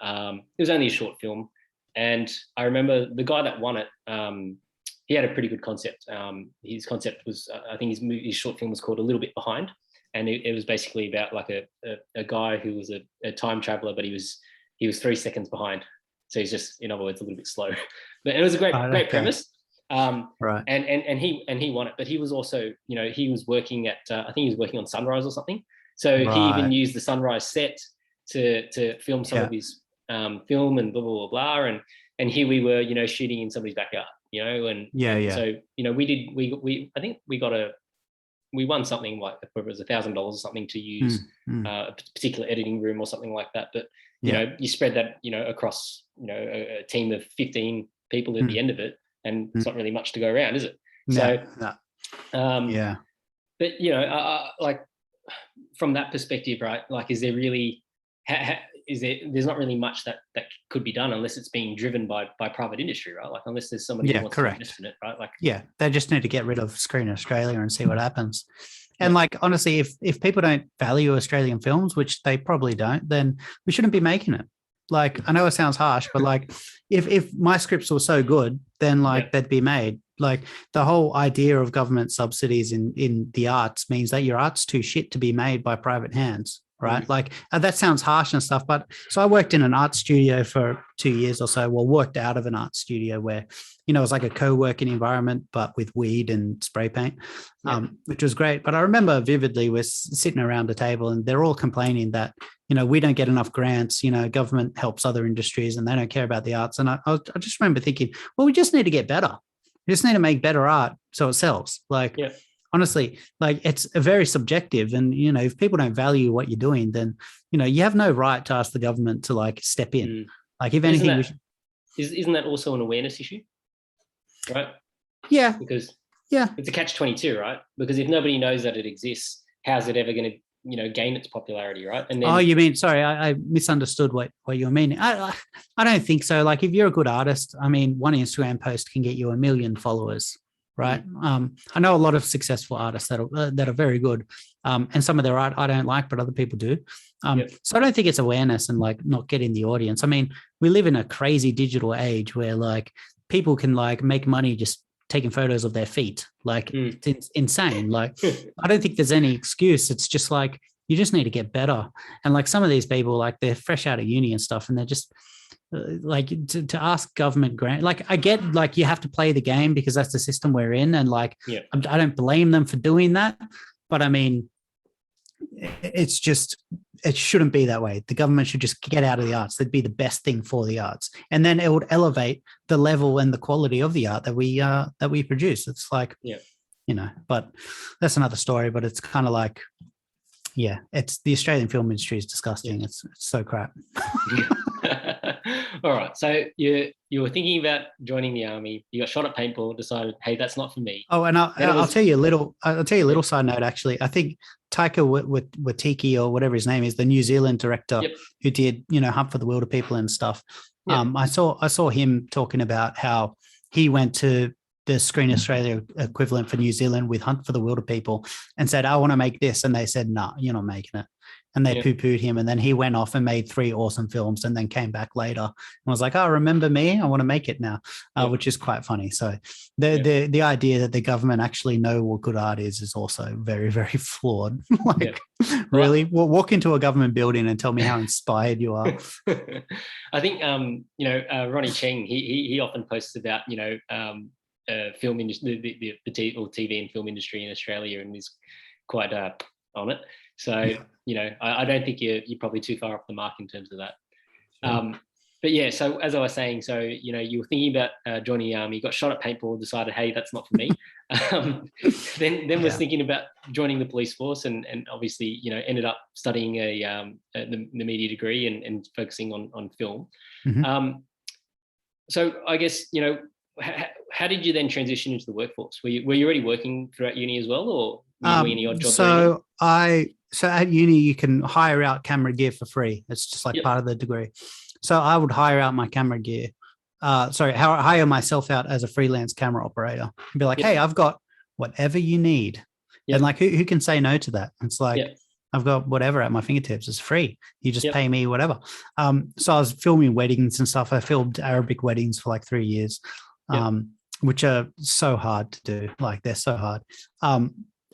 was only a short film, and I remember the guy that won it. He had a pretty good concept. His concept was, I think his short film was called A Little Bit Behind. And it was basically about like a guy who was a time traveler, but he was 3 seconds behind. So he's just, in other words, a little bit slow. But it was a great premise. Right. And he won it. But he was also, he was working at, I think he was working on Sunrise or something. So he even used the Sunrise set to film some of his film and blah, blah, blah, blah. And here we were, shooting in somebody's backyard. you know, and Yeah. so, you know, we I think we won something like, it was $1,000 or something to use a particular editing room or something like that. But, you know, you spread that, you know, across, you know, a team of 15 people at the end of it, and it's not really much to go around, is it? So, but, you know, like from that perspective, right? Like, is there really, there's not really much that could be done unless it's being driven by private industry, right? Like, unless there's somebody who wants to invest in it, right? Like, they just need to get rid of Screen Australia and see what happens. And like, honestly, if people don't value Australian films, which they probably don't, then we shouldn't be making it. Like, I know it sounds harsh, but like, if my scripts were so good, then like they'd be made. Like, the whole idea of government subsidies in the arts means that your art's too shit to be made by private hands, right? Like, that sounds harsh and stuff, but so I worked in an art studio for 2 years or so. Well, worked out of an art studio where, you know, it was like a co-working environment, but with weed and spray paint, which was great. But I remember vividly, we're sitting around the table and they're all complaining that, you know, we don't get enough grants, you know, government helps other industries and they don't care about the arts. And I just remember thinking, well, we just need to get better. We just need to make better art so it sells. Like, honestly, like, it's very subjective. And, you know, if people don't value what you're doing, then, you know, you have no right to ask the government to like step in. Like, if anything, isn't that also an awareness issue? Right? Yeah. Because it's a catch-22, right? Because if nobody knows that it exists, how's it ever going to, you know, gain its popularity, right? And then, you mean, sorry, I misunderstood what you were meaning. I don't think so. Like, if you're a good artist, I mean, one Instagram post can get you 1 million followers, right? I know a lot of successful artists that are very good, and some of their art I don't like, but other people do. So I don't think it's awareness and like not getting the audience. I mean, we live in a crazy digital age where like people can like make money just taking photos of their feet. Like, it's insane. Like, I don't think there's any excuse. It's just like, you just need to get better. And like, some of these people, like, they're fresh out of uni and stuff, and they're just like, to ask government grant. Like, I get, like, you have to play the game because that's the system we're in. And like, I don't blame them for doing that. But I mean, it's just, it shouldn't be that way. The government should just get out of the arts. That'd be the best thing for the arts. And then it would elevate the level and the quality of the art that we produce. It's like, you know, but that's another story. But it's kind of like, it's the Australian film industry is disgusting. It's so crap. All right. So you were thinking about joining the army. You got shot at paintball. Decided, hey, that's not for me. Oh, and I'll tell you a little. I'll tell you a little side note. Actually, I think Taika Waititi, or whatever his name is, the New Zealand director who did, you know, Hunt for the Wilder People and stuff. I saw him talking about how he went to the Screen Australia equivalent for New Zealand with Hunt for the Wilder People and said, I want to make this. And they said, no, you're not making it. And they poo-pooed him. And then he went off and made 3 awesome films and then came back later and was like, oh, remember me? I want to make it now, which is quite funny. So the idea that the government actually know what good art is also very, very flawed. Like, really? Well, walk into a government building and tell me how inspired you are. I think, you know, Ronnie Cheng, he often posts about, you know, film industry, the TV and film industry in Australia, and is quite on it. So, you know, I don't think you're probably too far off the mark in terms of that. But yeah, so as I was saying, so, you know, you were thinking about joining the army, got shot at paintball, decided, hey, that's not for me. Then was thinking about joining the police force, and obviously, you know, ended up studying the media degree and focusing on film. So I guess, you know, how did you then transition into the workforce? Were you already working throughout uni as well, or were you doing any odd jobs? So at uni, you can hire out camera gear for free. It's just like part of the degree. So I would hire out my camera gear. Hire myself out as a freelance camera operator and be like, hey, I've got whatever you need. And like, who can say no to that? It's like, I've got whatever at my fingertips. It's free. You just pay me whatever. So I was filming weddings and stuff. I filmed Arabic weddings for like 3 years, which are so hard to do. Like, they're so hard.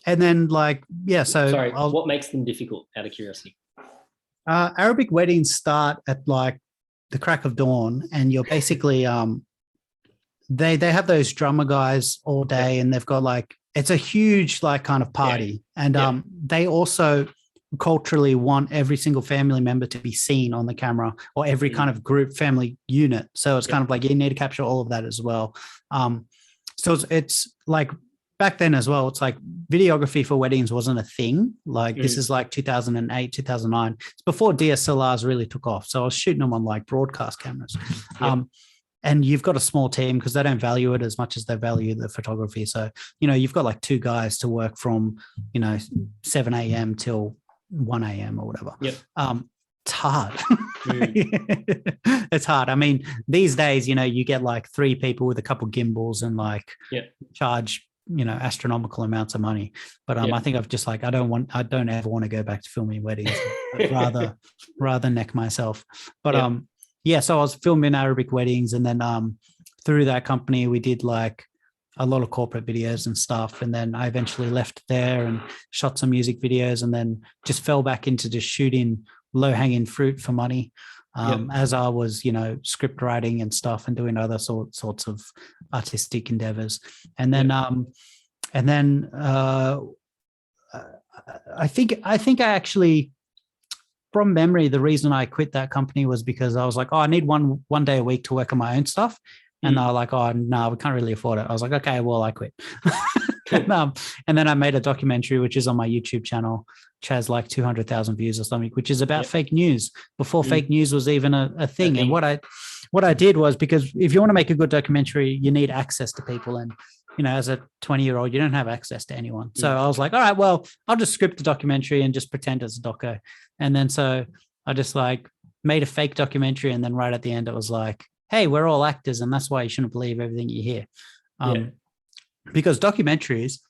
And then like, so sorry, what makes them difficult, out of curiosity? Arabic weddings start at like the crack of dawn, and you're basically they have those drummer guys all day, and they've got like, it's a huge like kind of party, and they also culturally want every single family member to be seen on the camera, or every kind of group family unit. So it's kind of like you need to capture all of that as well. So it's like back then as well, it's like videography for weddings wasn't a thing. Like this is like 2008, 2009. It's before DSLRs really took off. So I was shooting them on like broadcast cameras. And you've got a small team because they don't value it as much as they value the photography. So, you've got like 2 guys to work from, 7 a.m. till 1 a.m. or whatever. It's hard. It's hard. I mean, these days, you get like 3 people with a couple gimbals and like charge, astronomical amounts of money. But I think I've just like, I don't ever want to go back to filming weddings. I'd rather neck myself. But so I was filming Arabic weddings, and then through that company we did like a lot of corporate videos and stuff. And then I eventually left there and shot some music videos, and then just fell back into just shooting low-hanging fruit for money, as I was, script writing and stuff and doing other sorts of artistic endeavors. And then I think I actually, from memory, the reason I quit that company was because I was like, I need one day a week to work on my own stuff. And they were like, oh, no, we can't really afford it. I was like, okay, well, I quit. and then I made a documentary, which is on my YouTube channel, which has like 200,000 views or something, which is about fake news before fake news was even a thing. And what I did was, because if you want to make a good documentary, you need access to people. And, as a 20-year-old, you don't have access to anyone. So I was like, all right, well, I'll just script the documentary and just pretend it's a doco. And then so I just like made a fake documentary. And then right at the end, it was like, hey, we're all actors, and that's why you shouldn't believe everything you hear. Because documentaries,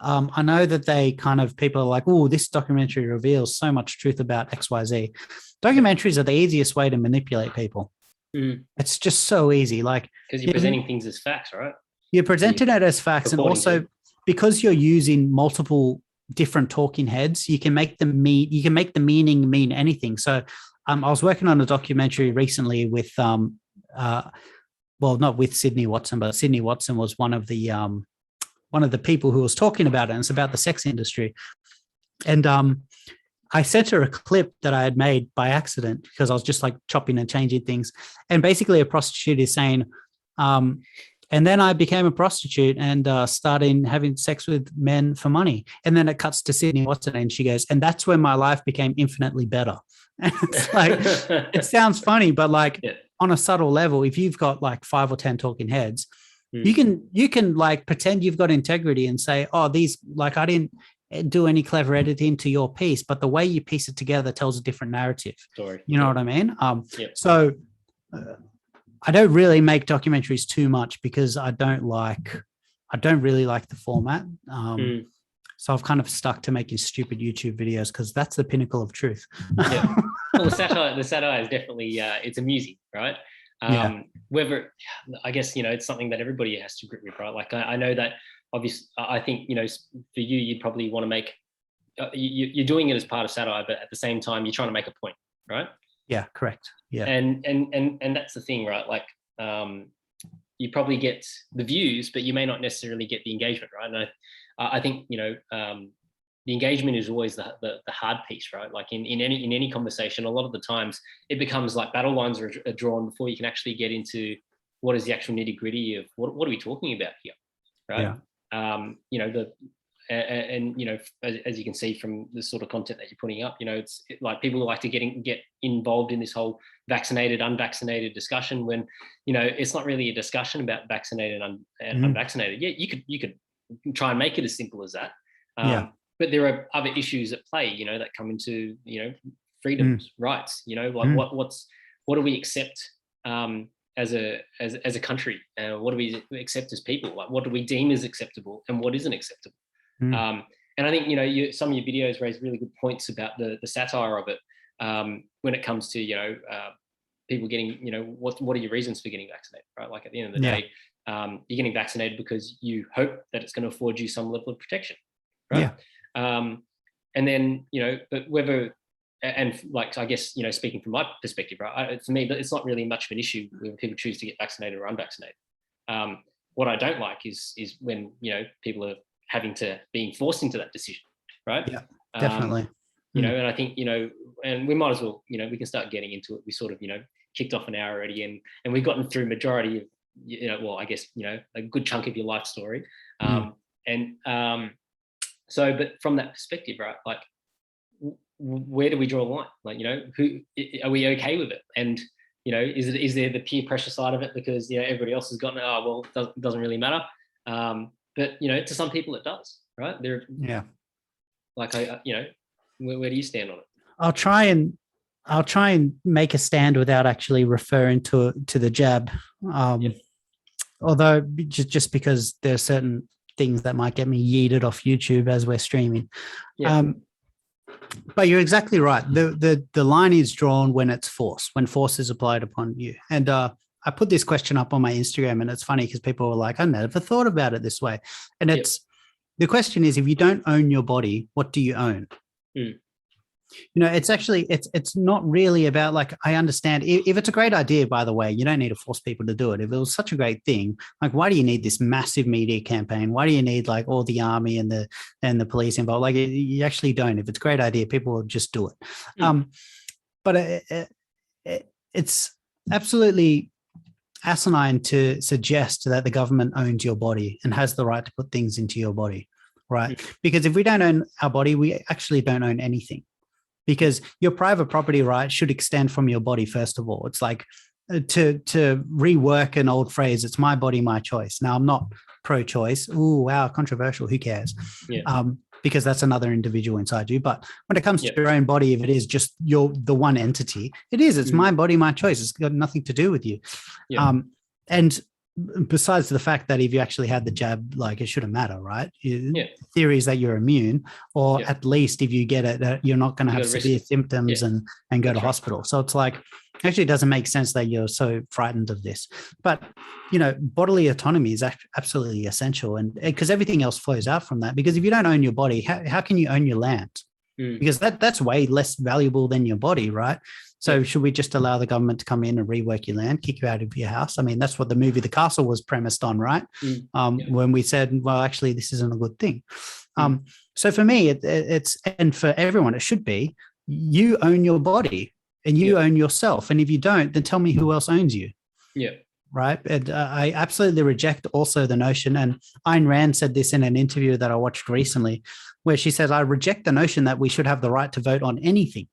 I know that they kind of, people are like, oh, this documentary reveals so much truth about XYZ. Documentaries are the easiest way to manipulate people. It's just so easy. Like, because you're presenting things as facts, right? You're presenting it as facts, and also because you're using multiple different talking heads, you can make the meaning mean anything. So I was working on a documentary recently with well, not with Sydney Watson, but Sydney Watson was one of the people who was talking about it, and it's about the sex industry. And I sent her a clip that I had made by accident because I was just like chopping and changing things. And basically a prostitute is saying, and then I became a prostitute and started having sex with men for money. And then it cuts to Sydney Watson, and she goes, and that's when my life became infinitely better. And it's like, it sounds funny, but like on a subtle level, if you've got like 5 or 10 talking heads, you can like pretend you've got integrity and say, oh, these, like, I didn't do any clever editing to your piece, but the way you piece it together tells a different narrative. Story. You know what I mean? So I don't really make documentaries too much because I don't really like the format. So I've kind of stuck to making stupid YouTube videos because that's the pinnacle of truth. Well, the satire is definitely, it's amusing, right? Whether, I guess, it's something that everybody has to grip with, right? Like I know that obviously, I think, for you, you'd probably want to make, you're doing it as part of satire, but at the same time, you're trying to make a point, right? Yeah, correct. Yeah. And that's the thing, right? Like, you probably get the views, but you may not necessarily get the engagement, right? And I think, the engagement is always the hard piece, right? Like in any conversation, a lot of the times it becomes like battle lines are drawn before you can actually get into what is the actual nitty gritty of what are we talking about here, right? As you can see from the sort of content that you're putting up, it's like people like to get involved in this whole vaccinated, unvaccinated discussion when, it's not really a discussion about vaccinated and unvaccinated. Yeah, you could try and make it as simple as that. But there are other issues at play, that come into, freedoms, rights, like what do we accept as a country? What do we accept as people? Like, what do we deem as acceptable and what isn't acceptable? And I think, some of your videos raise really good points about the satire of it when it comes to, people getting, what are your reasons for getting vaccinated, right? Like at the end of the day, you're getting vaccinated because you hope that it's going to afford you some level of protection, right? And then, but whether, and like, I guess, speaking from my perspective, right, for me, it's not really much of an issue when people choose to get vaccinated or unvaccinated. What I don't like is when, people are being forced into that decision, right? Yeah, definitely. you know, and I think, you know, and we might as well, you know, we can start getting into it. We sort of, you know, kicked off an hour already, and we've gotten through majority of, you know, well, I guess, you know, a good chunk of your life story. So, but from that perspective, right, like, where do we draw a line? Like, you know, who are we okay with it? And, you know, is there the peer pressure side of it because, you know, everybody else has gotten, oh, well, doesn't really matter. But, you know, to some people it does, right? Yeah. Like, you know, where do you stand on it? I'll try and make a stand without actually referring to the jab. Although just because there are certain things that might get me yeeted off YouTube as we're streaming. But you're exactly right. The line is drawn when it's force, when force is applied upon you. And I put this question up on my Instagram, and it's funny because people were like, I never thought about it this way. And the question is, if you don't own your body, what do you own? You know, it's actually, it's not really about, like, I understand if it's a great idea, by the way, you don't need to force people to do it. If it was such a great thing, like, why do you need this massive media campaign? Why do you need like all the army and the police involved? Like, you actually don't. If it's a great idea, people will just do it. But it's absolutely asinine to suggest that the government owns your body and has the right to put things into your body, right? Because if we don't own our body, we actually don't own anything. Because your private property right should extend from your body, first of all. It's like, to rework an old phrase, it's my body, my choice. Now, I'm not pro-choice. Ooh, wow, controversial. Who cares? Because that's another individual inside you. But when it comes to your own body, if it is just the one entity, it's my body, my choice. It's got nothing to do with you. And besides the fact that if you actually had the jab, like, it shouldn't matter, right? The theory is that you're immune, or at least if you get it, you're not going to have severe symptoms and go to hospital. So it's like, actually, it doesn't make sense that you're so frightened of this. But, you know, bodily autonomy is absolutely essential, and because everything else flows out from that. Because if you don't own your body, how can you own your land? Because that's way less valuable than your body, right? So should we just allow the government to come in and rework your land, kick you out of your house? I mean, that's what the movie The Castle was premised on, right? When we said, well, actually, this isn't a good thing. So for me, it's, and for everyone, it should be, you own your body and you own yourself. And if you don't, then tell me who else owns you. Right. And I absolutely reject also the notion, and Ayn Rand said this in an interview that I watched recently, where she says, I reject the notion that we should have the right to vote on anything.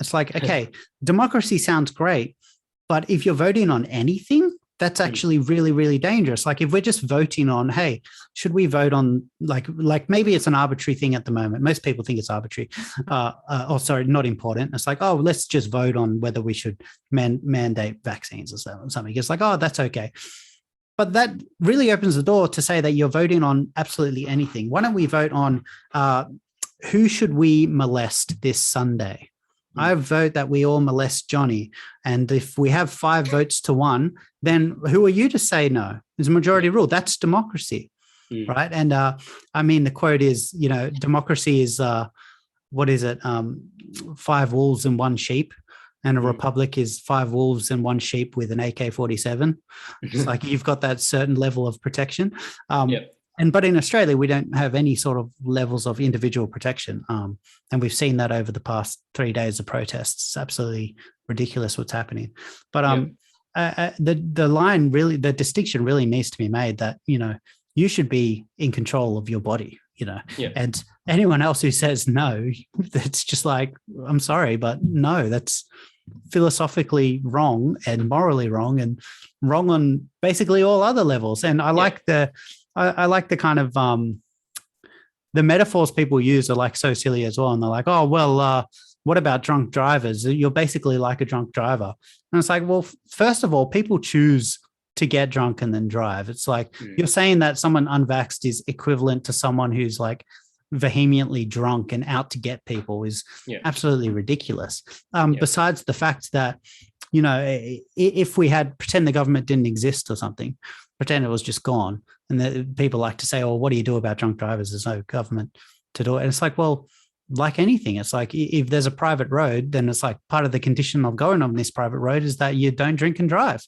It's like, okay, democracy sounds great, but if you're voting on anything, that's actually really, really dangerous. Like, if we're just voting on, hey, should we vote on, like maybe it's an arbitrary thing at the moment. Most people think it's arbitrary. Not important. It's like, oh, let's just vote on whether we should mandate vaccines or something. It's like, oh, that's okay. But that really opens the door to say that you're voting on absolutely anything. Why don't we vote on who should we molest this Sunday? I vote that we all molest Johnny. And if we have 5 votes to 1, then who are you to say no? There's a majority rule. That's democracy, right? And I mean, the quote is, you know, democracy is, 5 wolves and 1 sheep. And a republic is 5 wolves and 1 sheep with an AK-47. It's like, you've got that certain level of protection. But in Australia, we don't have any sort of levels of individual protection. And we've seen that over the past 3 days of protests. It's absolutely ridiculous what's happening. But the line really, the distinction really needs to be made that, you know, you should be in control of your body, you know, and anyone else who says no, it's just like, I'm sorry, but no, that's philosophically wrong and morally wrong and wrong on basically all other levels. And I like the kind of the metaphors people use are like so silly as well. And they're like, oh, well, what about drunk drivers? You're basically like a drunk driver. And it's like, well, first of all, people choose to get drunk and then drive. It's like, you're saying that someone unvaxxed is equivalent to someone who's like vehemently drunk and out to get people is absolutely ridiculous. Besides the fact that, you know, if we had pretend the government didn't exist or something, pretend it was just gone. And people like to say, oh, what do you do about drunk drivers? There's no government to do it. And it's like, well, like anything, it's like, if there's a private road, then it's like part of the condition of going on this private road is that you don't drink and drive.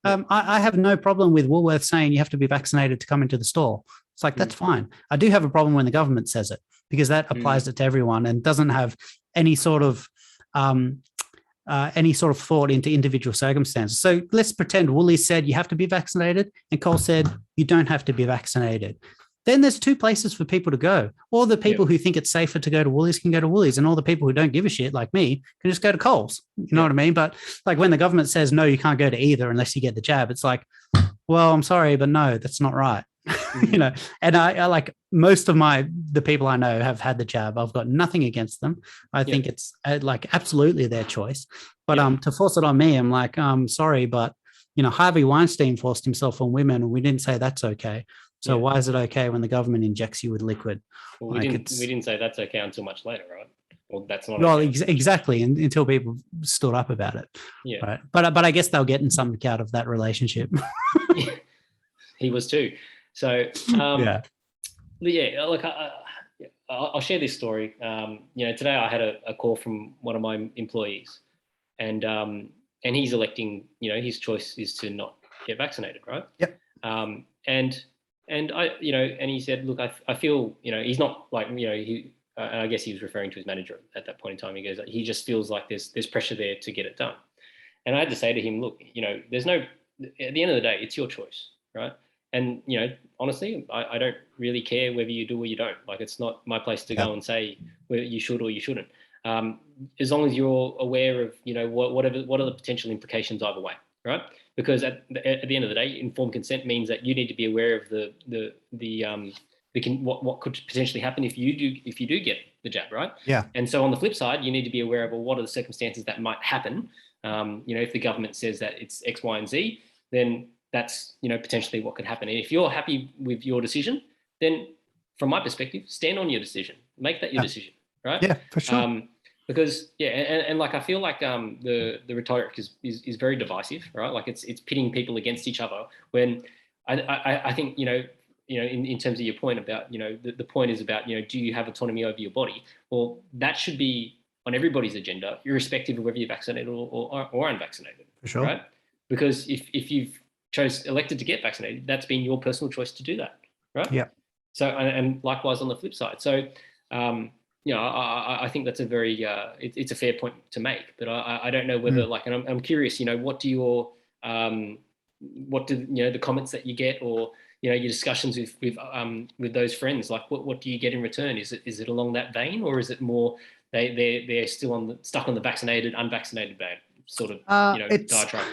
I have no problem with Woolworths saying you have to be vaccinated to come into the store. It's like, that's fine. I do have a problem when the government says it, because that applies it to everyone and doesn't have any sort of thought into individual circumstances. So let's pretend Woolies said you have to be vaccinated and Coles said you don't have to be vaccinated. Then there's two places for people to go. All the people who think it's safer to go to Woolies can go to Woolies, and all the people who don't give a shit, like me, can just go to Coles. You know what I mean? But like when the government says, no, you can't go to either unless you get the jab, it's like, well, I'm sorry, but no, that's not right. You know, and I like most of the people I know have had the jab. I've got nothing against them. I think it's like absolutely their choice. But to force it on me, I'm like, sorry, but you know, Harvey Weinstein forced himself on women, and we didn't say that's okay. So why is it okay when the government injects you with liquid? Well, we didn't say that's okay until much later, right? Well, that's not well, okay. Exactly, until people stood up about it. Yeah, right. But I guess they're getting something out of that relationship. He was too. So look, I'll share this story. You know, today I had a call from one of my employees, and he's electing. You know, his choice is to not get vaccinated, right? Yep. And I, you know, and he said, look, I feel, you know, he's not like, you know, he, and I guess he was referring to his manager at that point in time. He goes, he just feels like there's pressure there to get it done. And I had to say to him, look, you know, at the end of the day, it's your choice, right? And, you know, honestly, I don't really care whether you do or you don't. Like, it's not my place to go and say whether you should or you shouldn't. As long as you're aware of, you know, what are the potential implications either way, right? Because at the end of the day, informed consent means that you need to be aware of what could potentially happen if you do get the jab, right? Yeah. And so on the flip side, you need to be aware of, well, what are the circumstances that might happen? You know, if the government says that it's X, Y, and Z, then that's, you know, potentially what could happen. And if you're happy with your decision, then from my perspective, stand on your decision, make that your decision, right? Yeah, for sure. Because and like I feel like the rhetoric is very divisive, right? Like it's pitting people against each other. When I think in terms of your point about, you know, the point is about, you know, do you have autonomy over your body? Well, that should be on everybody's agenda, irrespective of whether you're vaccinated or unvaccinated, for sure, right? Because if you've elected to get vaccinated, that's been your personal choice to do that, right? Yeah. So and likewise on the flip side. So. You know, I think that's a very it's a fair point to make, but I don't know whether like, and I'm curious, you know, what do you know, the comments that you get, or, you know, your discussions with those friends, like what do you get in return? Is it along that vein, or is it more they're still stuck on the vaccinated unvaccinated band sort of diatribe?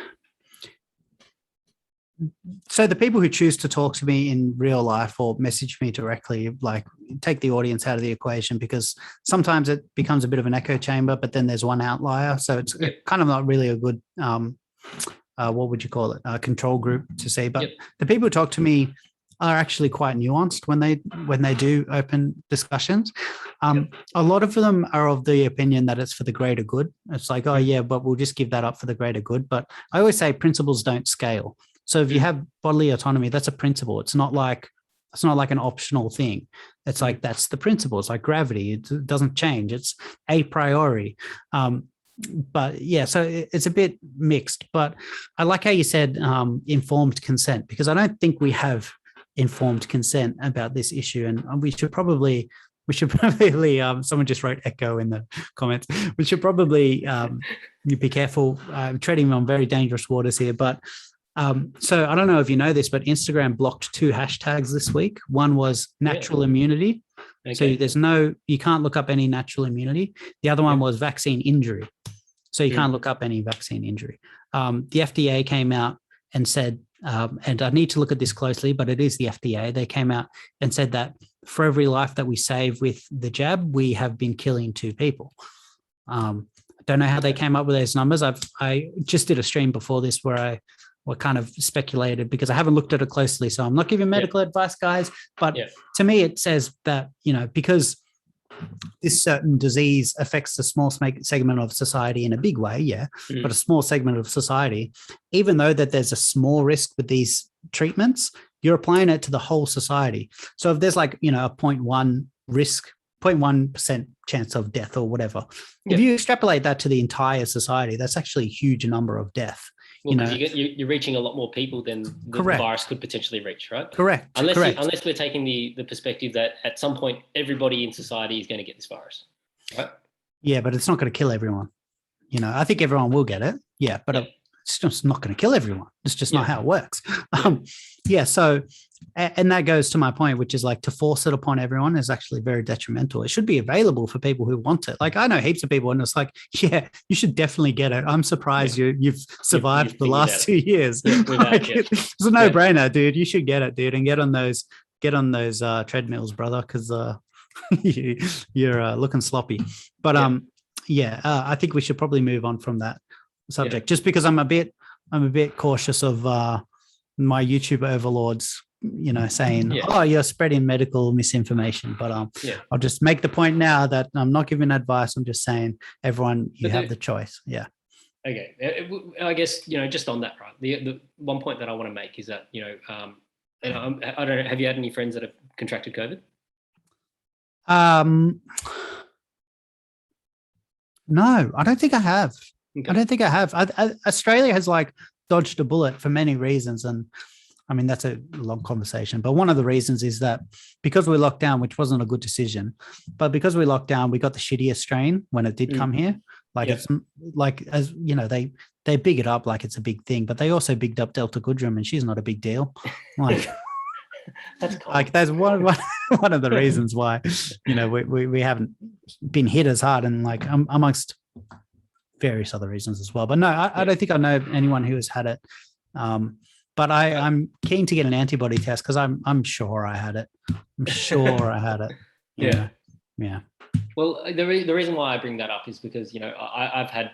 So the people who choose to talk to me in real life or message me directly, like, take the audience out of the equation, because sometimes it becomes a bit of an echo chamber, but then there's one outlier. So it's kind of not really a good, what would you call it, a control group to see. But the people who talk to me are actually quite nuanced when they do open discussions. A lot of them are of the opinion that it's for the greater good. It's like, oh yeah, but we'll just give that up for the greater good. But I always say principles don't scale. So if you have bodily autonomy, that's a principle. It's not like an optional thing. It's like, that's the principle. It's like gravity. It doesn't change. It's a priori. But yeah, so it's a bit mixed. But I like how you said informed consent, because I don't think we have informed consent about this issue, and we should probably someone just wrote echo in the comments. We should probably be careful, treading on very dangerous waters here. But so I don't know if you know this, but Instagram blocked 2 hashtags this week. One was natural immunity. Okay. So you can't look up any natural immunity. The other one was vaccine injury. So you can't look up any vaccine injury. The FDA came out and said, and I need to look at this closely, but it is the FDA. They came out and said that for every life that we save with the jab, we have been killing 2 people. I don't know how they came up with those numbers. I just did a stream before this where I kind of speculated, because I haven't looked at it closely. So I'm not giving medical advice, guys. But to me, it says that, you know, because this certain disease affects a small segment of society in a big way, but a small segment of society, even though that there's a small risk with these treatments, you're applying it to the whole society. So if there's like, you know, a 0.1 risk, 0.1% chance of death or whatever, if you extrapolate that to the entire society, that's actually a huge number of death. Well, you're reaching a lot more people than the virus could potentially reach, right? Correct. Unless we're taking the perspective that at some point everybody in society is going to get this virus, right? Yeah, but it's not going to kill everyone. You know, I think everyone will get it. Yeah, but it's just not going to kill everyone. It's just not how it works. So, and that goes to my point, which is like to force it upon everyone is actually very detrimental. It should be available for people who want it. Like I know heaps of people, and it's like, yeah, you should definitely get it. I'm surprised you've survived the last 2 years. It's a no-brainer, dude. You should get it, dude, and get on those treadmills, brother, because you're looking sloppy. But I think we should probably move on from that subject, just because I'm a bit cautious of my YouTube overlords, you know, saying, "Oh, you're spreading medical misinformation." But I'll just make the point now that I'm not giving advice. I'm just saying, everyone, you have the choice. Yeah. Okay. I guess, you know, just on that, right? The one point that I want to make is that, you know, and I don't know, have you had any friends that have contracted COVID? No, I don't think I have. Okay. I don't think I have. Australia has like dodged a bullet for many reasons. And I mean, that's a long conversation. But one of the reasons is that because we locked down, which wasn't a good decision, but because we locked down, we got the shittiest strain when it did come here. Like it's like, as you know, they big it up like it's a big thing, but they also bigged up Delta Goodrum, and she's not a big deal. Like, that's cool. Like that's one of the reasons why, you know, we haven't been hit as hard, and like amongst various other reasons as well. But no, I don't think I know anyone who has had it. But I'm keen to get an antibody test because I'm sure I had it. I'm sure I had it. Yeah. Well, the reason why I bring that up is because, you know, I've had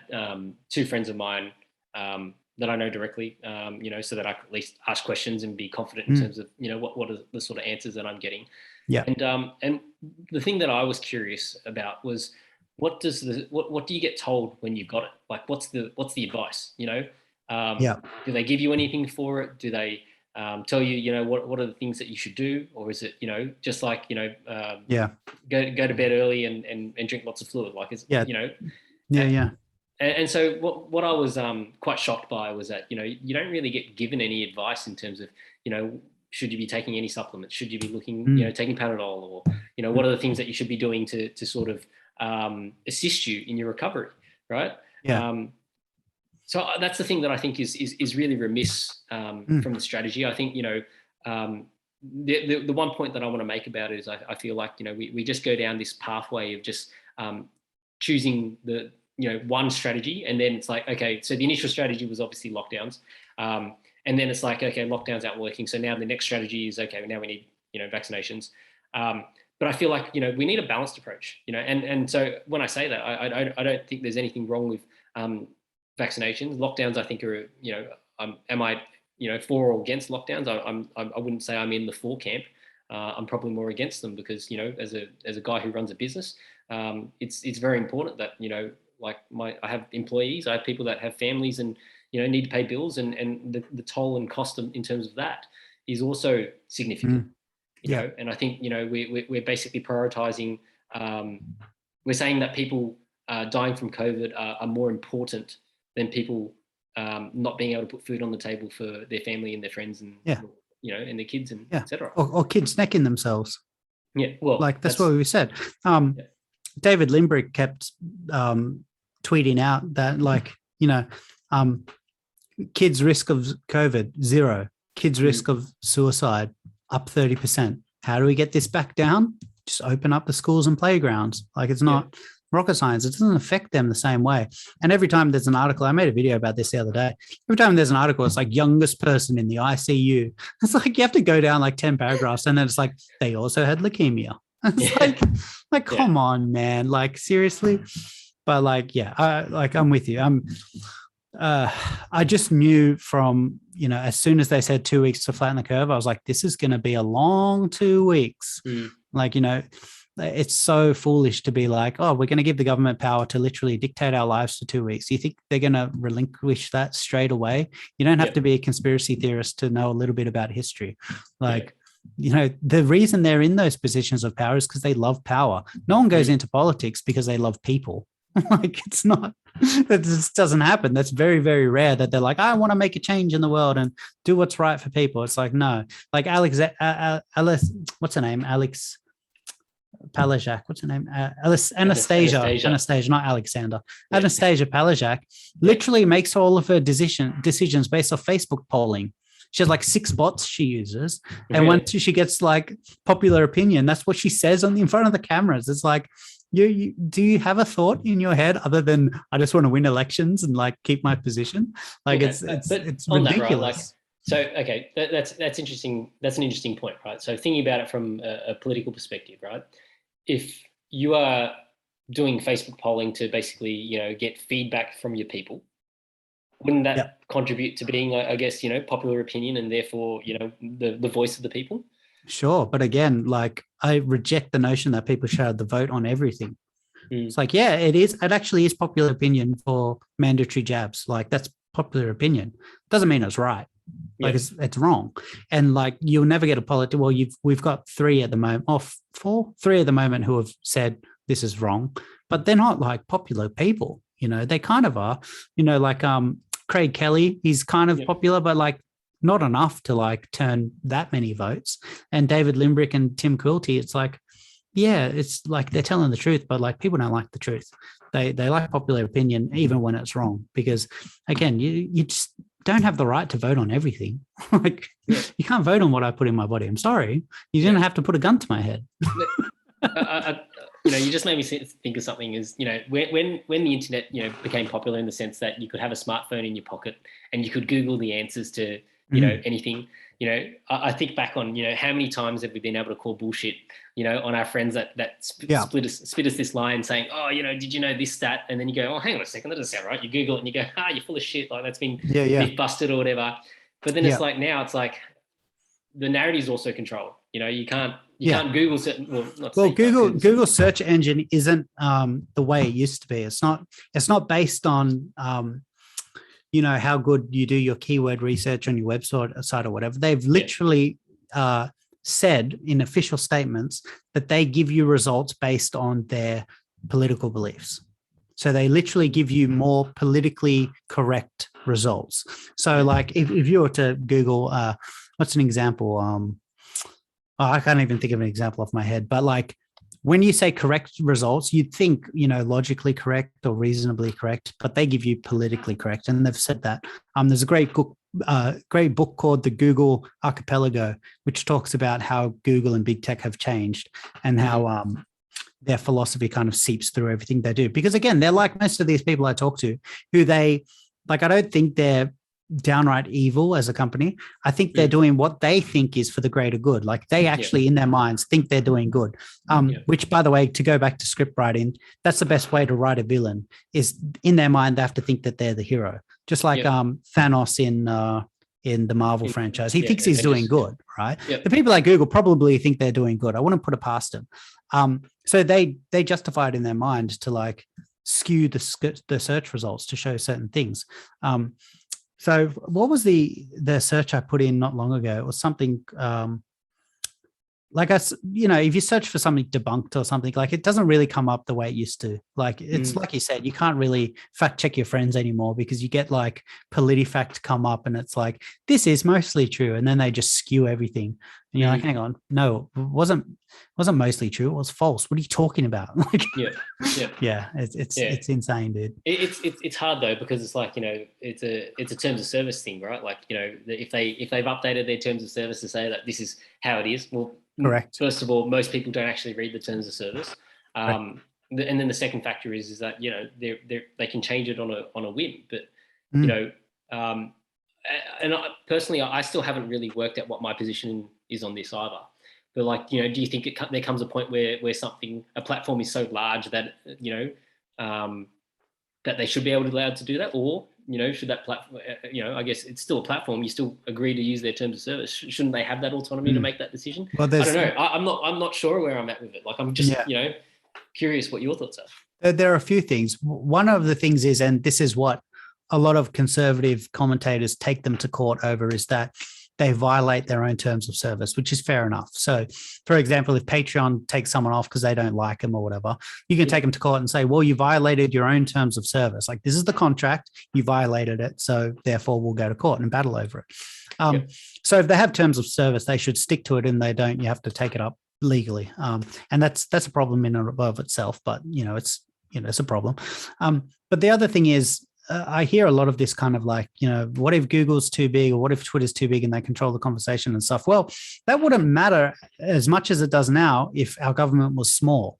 two friends of mine that I know directly, you know, so that I can at least ask questions and be confident in terms of, you know, what are the sort of answers that I'm getting. Yeah. And the thing that I was curious about was what do you get told when you've got it? Like, what's the advice? You know, do they give you anything for it? Do they tell you, you know, what are the things that you should do, or is it, you know, just like, you know, go to bed early and drink lots of fluid, like it's you know, And so what I was quite shocked by was that, you know, you don't really get given any advice in terms of, you know, should you be taking any supplements? Should you be looking, you know, taking Panadol, or, you know, what are the things that you should be doing to sort of assist you in your recovery, right? Yeah. So that's the thing that I think is really remiss from the strategy. I think, you know, the one point that I want to make about it is I feel like, you know, we just go down this pathway of just choosing the, you know, one strategy, and then it's like, okay, so the initial strategy was obviously lockdowns, and then it's like, okay, lockdowns aren't working, so now the next strategy is, okay, now we need, you know, vaccinations. But I feel like, you know, we need a balanced approach, you know, and so when I say that, I don't think there's anything wrong with vaccinations. Lockdowns, I think, are, you know, am I, you know, for or against lockdowns? I wouldn't say I'm in the for camp. I'm probably more against them because, you know, as a guy who runs a business, it's very important that, you know, like I have employees, I have people that have families and, you know, need to pay bills, and the toll and cost in terms of that is also significant, you know. And I think, you know, we're basically prioritizing, we're saying that people dying from COVID are more important than people not being able to put food on the table for their family and their friends and, you know, and their kids and etc. Or kids necking themselves. Yeah, well, like that's what we said. David Limbrick kept tweeting out that, like, you know, kids' risk of COVID, 0. Kids' risk of suicide, up 30%. How do we get this back down? Just open up the schools and playgrounds. Like, it's not rocket science. It doesn't affect them the same way. And every time there's an article, I made a video about this the other day. Every time there's an article, it's like youngest person in the ICU. It's like you have to go down like 10 paragraphs, and then it's like they also had leukemia. It's like come on, man. Like, seriously. But like, I'm with you. I just knew from, you know, as soon as they said 2 weeks to flatten the curve, I was like, this is going to be a long 2 weeks. Like, you know, it's so foolish to be like, oh, we're going to give the government power to literally dictate our lives for 2 weeks. You think they're going to relinquish that straight away? You don't have to be a conspiracy theorist to know a little bit about history. Like, you know, the reason they're in those positions of power is because they love power. No one goes into politics because they love people. Like, it's not, that just doesn't happen. That's very, very rare that they're like, I want to make a change in the world and do what's right for people. It's like, no, like Alice, what's her name? Alex, Palajak, what's her name? Anastasia, not Alexander. Yeah. Anastasia Palajak literally makes all of her decisions based off Facebook polling. She has like 6 bots she uses. And once she gets like popular opinion, that's what she says in front of the cameras. It's like, do you have a thought in your head other than I just want to win elections and like keep my position? Like it's ridiculous. That, right, like, so, okay, that's interesting. That's an interesting point, right? So thinking about it from a political perspective, right? If you are doing Facebook polling to basically, you know, get feedback from your people, wouldn't that contribute to being, I guess, you know, popular opinion and therefore, you know, the voice of the people? Sure. But again, like I reject the notion that people should have the vote on everything. It's like, yeah, it is. It actually is popular opinion for mandatory jabs. Like that's popular opinion. Doesn't mean it's right. Like it's wrong. And like you'll never get a politician. Well, we've got 3 at the moment, three at the moment who have said this is wrong, but they're not like popular people. You know, they kind of are. You know, like Craig Kelly, he's kind of popular, but like not enough to like turn that many votes. And David Limbrick and Tim Quilty, it's like, yeah, it's like they're telling the truth, but like people don't like the truth. They like popular opinion even when it's wrong, because again, you just don't have the right to vote on everything. Like you can't vote on what I put in my body. I'm sorry. You didn't have to put a gun to my head. You know, you just made me think of something is, you know, when the internet, you know, became popular in the sense that you could have a smartphone in your pocket and you could Google the answers to, you know, anything, you know, I think back on, you know, how many times have we been able to call bullshit, you know, on our friends that spit us this line saying, oh, you know, did you know this stat? And then you go, oh, hang on a second, that doesn't sound right. You Google it and you go, you're full of shit. Like that's been myth busted or whatever. But then it's like, now it's like the narrative is also controlled. You know, you can't Google certain. Google search engine isn't the way it used to be. It's not based on you know how good you do your keyword research on your website or whatever. They've literally said in official statements that they give you results based on their political beliefs. So they literally give you more politically correct results. So like if you were to Google, what's an example? I can't even think of an example off my head, but like when you say correct results, you'd think, you know, logically correct or reasonably correct, but they give you politically correct. And they've said that. There's a great book called The Google Archipelago, which talks about how Google and big tech have changed and how their philosophy kind of seeps through everything they do. Because again, they're like most of these people I talk to who I don't think they're downright evil as a company. I think they're doing what they think is for the greater good. Like they actually in their minds think they're doing good. Which, by the way, to go back to script writing, that's the best way to write a villain, is in their mind they have to think that they're the hero. Just like Thanos in the Marvel franchise. He thinks he's doing good, right? The people at Google probably think they're doing good. I wouldn't put it past them. So they justify it in their mind to like skew the search results to show certain things. So what was the search I put in not long ago? It was something like you know, if you search for something debunked or something, like it doesn't really come up the way it used to. Like it's like you said, you can't really fact check your friends anymore because you get like PolitiFact come up and it's like, this is mostly true. And then they just skew everything. And you're like, hang on, no, it wasn't mostly true. It was false. What are you talking about? Like, it's insane, dude. It's hard though, because it's like, you know, it's a terms of service thing, right? Like, you know, if they've updated their terms of service to say that this is how it is, well, correct. First of all, most people don't actually read the terms of service, and then the second factor is that, you know, they can change it on a whim. But you know, and personally, I still haven't really worked out what my position is on this either. But like, you know, do you think there comes a point where a platform is so large that, you know, that they should be able to allowed to do that, or, you know, should that platform, you know, I guess it's still a platform. You still agree to use their terms of service. Shouldn't they have that autonomy to make that decision? Well, I don't know. I'm not sure where I'm at with it. Like, I'm just, you know, curious what your thoughts are. There are a few things. One of the things is, and this is what a lot of conservative commentators take them to court over, is that they violate their own terms of service, which is fair enough. So, for example, if Patreon takes someone off because they don't like them or whatever, you can take them to court and say, well, you violated your own terms of service. Like, this is the contract, you violated it, so therefore we'll go to court and battle over it. So if they have terms of service, they should stick to it, and they don't, you have to take it up legally. And that's a problem in and of itself, but it's a problem. But the other thing is, I hear a lot of this kind of like, what if Google's too big, or what if Twitter's too big and they control the conversation and stuff? Well, that wouldn't matter as much as it does now if our government was small.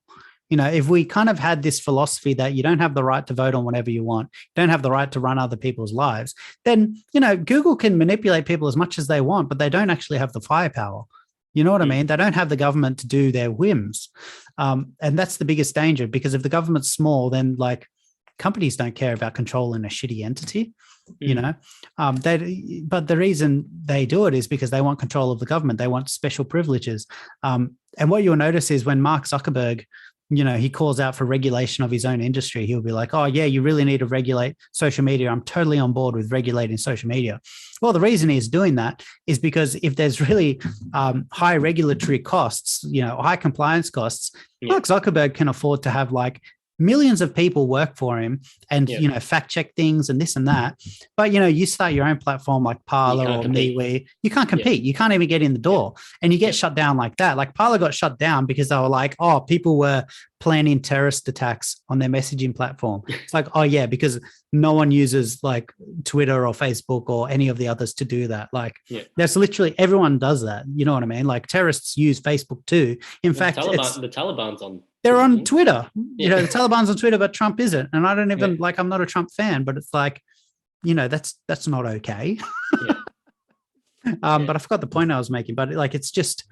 If we kind of had this philosophy that you don't have the right to vote on whatever you want, you don't have the right to run other people's lives, then, Google can manipulate people as much as they want, but they don't actually have the firepower. You know what I mean? They don't have the government to do their whims. And that's the biggest danger, because if the government's small, then like companies don't care about controlling a shitty entity, but the reason they do it is because they want control of the government. They want special privileges. And what you'll notice is when Mark Zuckerberg, he calls out for regulation of his own industry, he'll be like, oh yeah, you really need to regulate social media. I'm totally on board with regulating social media. Well, the reason he's doing that is because if there's really high regulatory costs, high compliance costs, Mark Zuckerberg can afford to have like millions of people work for him and, fact check things and this and that. But, you start your own platform like Parler or MeWe, you can't compete. You can't even get in the door and you get shut down like that. Like Parler got shut down because they were like, oh, people were planning terrorist attacks on their messaging platform. It's like, oh yeah, because no one uses like Twitter or Facebook or any of the others to do that. Like that's literally, everyone does that. You know what I mean? Like terrorists use Facebook too. In fact, the Taliban's on. They're on Twitter. The Taliban's on Twitter, but Trump isn't. And I don't even like, I'm not a Trump fan, but it's like, that's not okay. But I forgot the point I was making, but like, it's just,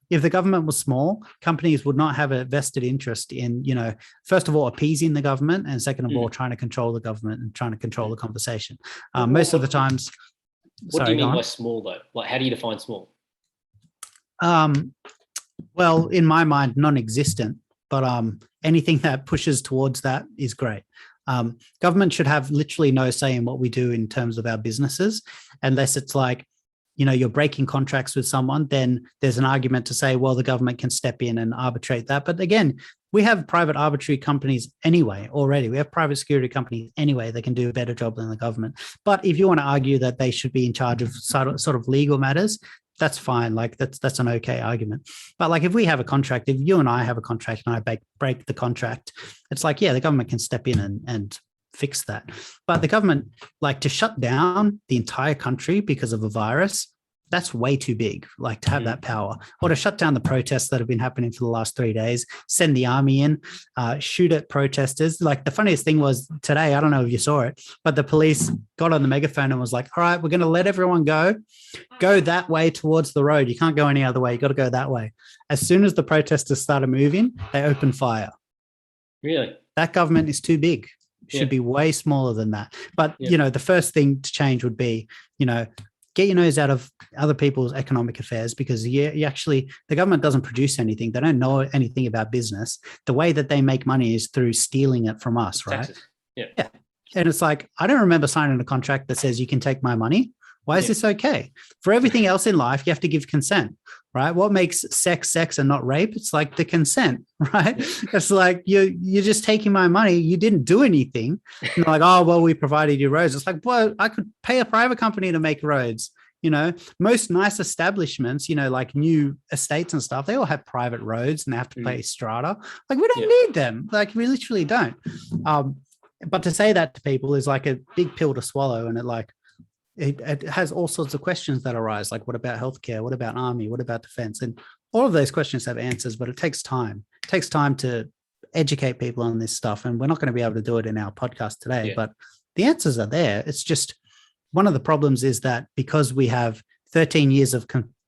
if the government was small, companies would not have a vested interest in, first of all, appeasing the government, and second of all, trying to control the government and trying to control the conversation. Most of the times. What do you mean by small though? Like, how do you define small? Well, in my mind, non-existent. But anything that pushes towards that is great. Government should have literally no say in what we do in terms of our businesses, unless it's like, you're breaking contracts with someone, then there's an argument to say, well, the government can step in and arbitrate that. But again, we have private arbitrary companies anyway already. We have private security companies anyway that can do a better job than the government. But if you want to argue that they should be in charge of sort of legal matters, that's fine. Like that's an okay argument. But like if we have a contract, if you and I have a contract and I break the contract, it's like, yeah, the government can step in and fix that. But the government, like to shut down the entire country because of a virus, that's way too big, like to have that power. Or to shut down the protests that have been happening for the last 3 days, send the army in, shoot at protesters. Like the funniest thing was today, I don't know if you saw it, but the police got on the megaphone and was like, all right, we're going to let everyone go that way towards the road. You can't go any other way. You got to go that way. As soon as the protesters started moving, they opened fire. Really? That government is too big. It should be way smaller than that. But, the first thing to change would be, get your nose out of other people's economic affairs, because you actually, the government doesn't produce anything. They don't know anything about business. The way that they make money is through stealing it from us, right? Taxes. Yeah. And it's like, I don't remember signing a contract that says you can take my money. Why is this okay? For everything else in life, you have to give consent, right? What makes sex and not rape? It's like the consent, right? It's like you're just taking my money. You didn't do anything. And they're like, oh, well, we provided you roads. It's like, well, I could pay a private company to make roads. Most nice establishments, like new estates and stuff, they all have private roads and they have to pay strata. Like we don't need them. Like we literally don't. But to say that to people is like a big pill to swallow. And it has all sorts of questions that arise. Like, what about healthcare? What about army? What about defense? And all of those questions have answers, but it takes time. It takes time to educate people on this stuff. And we're not going to be able to do it in our podcast today, but the answers are there. It's just one of the problems is that because we have 13 years of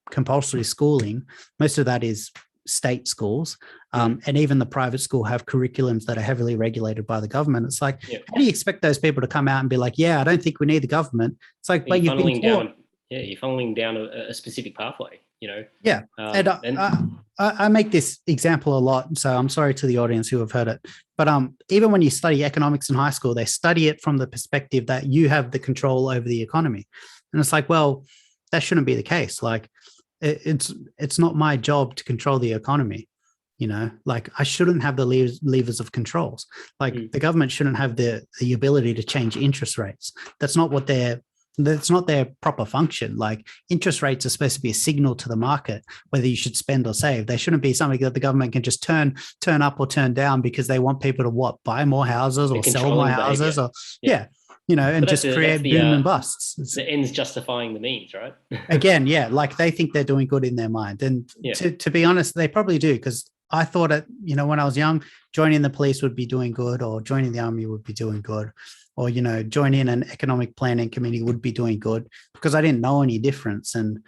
compulsory schooling, most of that is state schools, and even the private school have curriculums that are heavily regulated by the government. It's like, how do you expect those people to come out and be like, yeah, I don't think we need the government? It's like, but you've been taught. You're funneling down a specific pathway, And I make this example a lot, so I'm sorry to the audience who have heard it. But even when you study economics in high school, they study it from the perspective that you have the control over the economy. And it's like, well, that shouldn't be the case. Like, it's not my job to control the economy. Like I shouldn't have the levers of controls. Like the government shouldn't have the ability to change interest rates. That's not what they're That's not their proper function. Like interest rates are supposed to be a signal to the market whether you should spend or save. They shouldn't be something that the government can just turn up or turn down because they want people to what, buy more houses or sell more houses or and just create boom and busts. The ends justifying the means, right? Again, yeah, like they think they're doing good in their mind. And to be honest, they probably do, because I thought when I was young, joining the police would be doing good, or joining the army would be doing good, or, joining an economic planning committee would be doing good, because I didn't know any difference. And,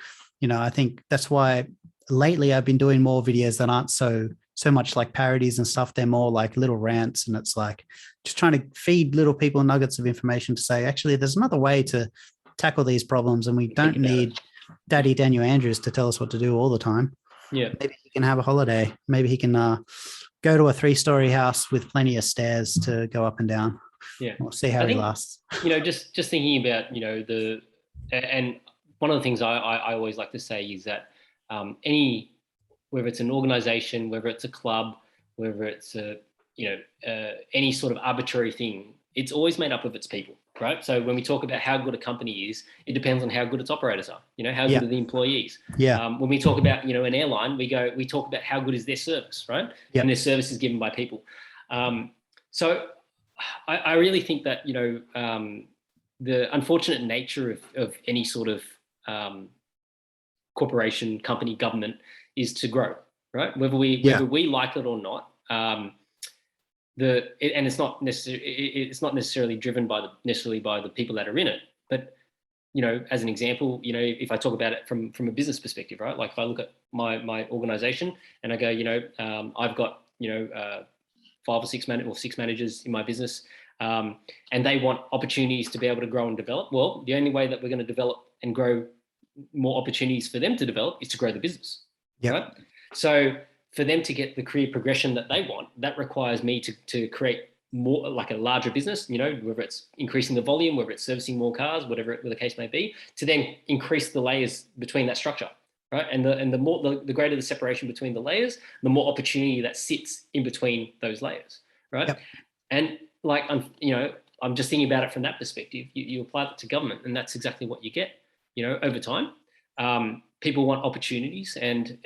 I think that's why lately I've been doing more videos that aren't so much like parodies and stuff. They're more like little rants, and it's like just trying to feed little people nuggets of information to say, actually, there's another way to tackle these problems, and we don't need Daddy Daniel Andrews to tell us what to do all the time. Yeah. Maybe he can have a holiday. Maybe he can go to a 3-story house with plenty of stairs to go up and down. Yeah. We'll see how he lasts. Just thinking about, and one of the things I always like to say is that whether it's an organization, whether it's a club, whether it's any sort of arbitrary thing, it's always made up of its people, right? So when we talk about how good a company is, it depends on how good its operators are, how good are the employees. Yeah. When we talk about, an airline, we talk about how good is their service, right? Yep. And their service is given by people. So I really think that, the unfortunate nature of any sort of corporation, company, government is to grow, right? Whether we like it or not. It's not necessarily driven by the people that are in it, but as an example, if I talk about it from a business perspective, right? Like if I look at my organization and I go, I've got 5 or 6 managers in my business, and they want opportunities to be able to grow and develop. Well, the only way that we're going to develop and grow more opportunities for them to develop is to grow the business. Yeah. Right? So for them to get the career progression that they want, that requires me to create more, like a larger business, whether it's increasing the volume, whether it's servicing more cars, whatever the case may be, to then increase the layers between that structure, right? And the greater the separation between the layers, the more opportunity that sits in between those layers, right? Yep. And like, I'm just thinking about it from that perspective. You apply that to government, and that's exactly what you get, over time. People want opportunities, and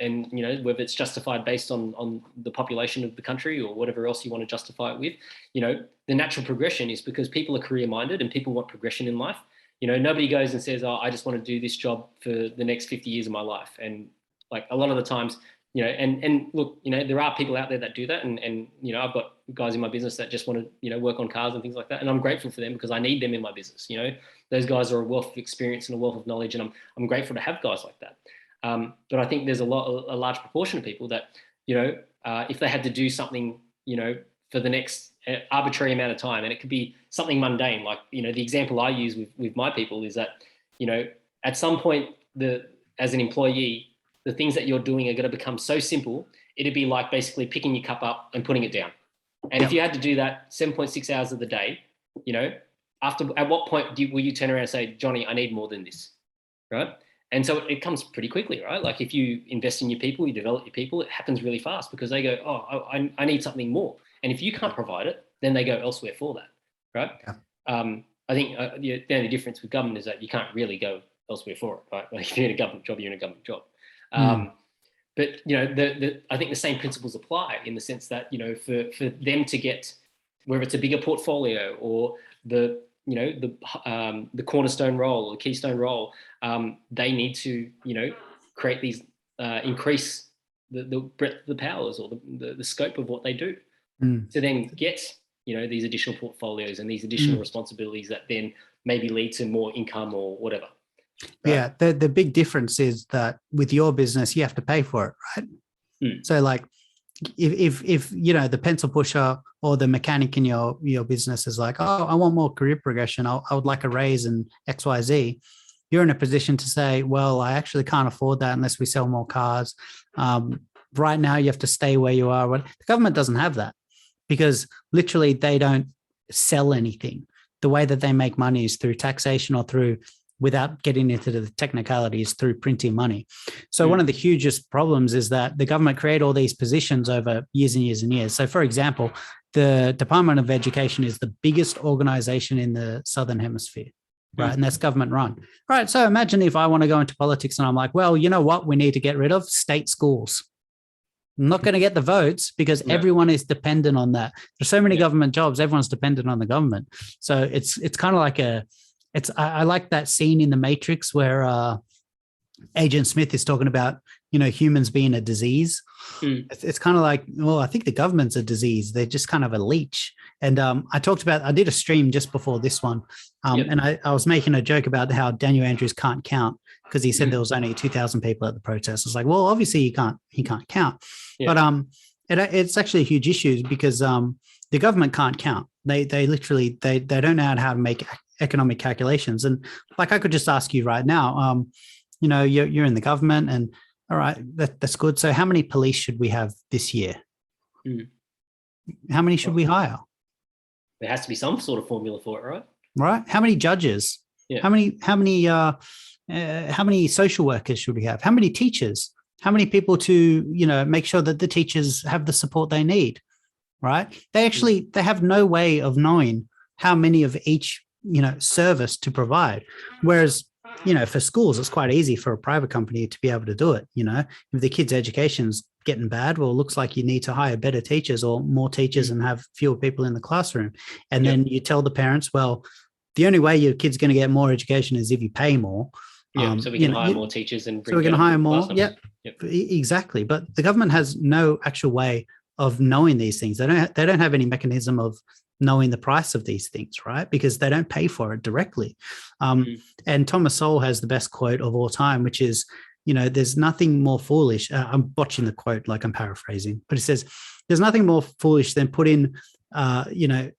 whether it's justified based on the population of the country or whatever else you want to justify it with, the natural progression is because people are career minded and people want progression in life. Nobody goes and says, oh, I just want to do this job for the next 50 years of my life. And like a lot of the times, and look, there are people out there that do that, and I've got guys in my business that just want to work on cars and things like that, and I'm grateful for them because I need them in my business. Those guys are a wealth of experience and a wealth of knowledge, and I'm grateful to have guys like that. But I think there's a large proportion of people that if they had to do something for the next arbitrary amount of time, and it could be something mundane, like the example I use with my people is that at some point as an employee, the things that you're doing are going to become so simple, it'd be like basically picking your cup up and putting it down. And if you had to do that 7.6 hours of the day, at what point will you turn around and say, Johnny, I need more than this, right? And so it comes pretty quickly, right? Like if you invest in your people, you develop your people, it happens really fast because they go, oh, I need something more. And if you can't provide it, then they go elsewhere for that, right? Yeah. I think the only difference with government is that you can't really go elsewhere for it, right? Like if you're in a government job, you're in a government job. But I think the same principles apply in the sense that for them to get, whether it's a bigger portfolio or the cornerstone role or the keystone role, they need to create these increase the breadth of the powers or the scope of what they do to then get these additional portfolios and these additional responsibilities that then maybe lead to more income or whatever. Yeah, the big difference is that with your business, you have to pay for it, right? So like if the pencil pusher or the mechanic in your business is like, oh, I want more career progression, I would like a raise in XYZ, you're in a position to say, well, I actually can't afford that unless we sell more cars. Right now, you have to stay where you are. The government doesn't have that because literally they don't sell anything. The way that they make money is through taxation or through, without getting into the technicalities, through printing money. So one of the hugest problems is that the government create all these positions over years and years and years. So for example, the Department of Education is the biggest organization in the Southern Hemisphere. right? And that's government run. Right. So imagine if I want to go into politics and I'm like, well, you know what? We need to get rid of state schools. I'm not going to get the votes because everyone is dependent on that. There's so many government jobs. Everyone's dependent on the government. So it's kind of like I like that scene in The Matrix where Agent Smith is talking about, humans being a disease. It's kind of like, well, I think the government's a disease. They're just kind of a leech. And I did a stream just before this one. And I was making a joke about how Daniel Andrews can't count because he said there was only 2,000 people at the protest. I was like, well, obviously he can't count. But it's actually a huge issue because the government can't count. They literally, they don't know how to make economic calculations. And like, I could just ask you right now, you're in the government and all right, that's good. So how many police should we have this year? How many should we hire? There has to be some sort of formula for it, right? Right. How many judges? How many social workers should we have? How many teachers? How many people to, make sure that the teachers have the support they need? Right. They have no way of knowing how many of each, service to provide. Whereas, for schools, it's quite easy for a private company to be able to do it. If the kids' education's getting bad, well, it looks like you need to hire better teachers or more teachers and have fewer people in the classroom. And then you tell the parents, well, the only way your kid's going to get more education is if you pay more. So we can hire more teachers and bring. So we can hire more. Exactly. But the government has no actual way of knowing these things. They don't have any mechanism of knowing the price of these things, right? Because they don't pay for it directly. And Thomas Sowell has the best quote of all time, which is, there's nothing more foolish. I'm botching the quote, like I'm paraphrasing, but it says, there's nothing more foolish than putting,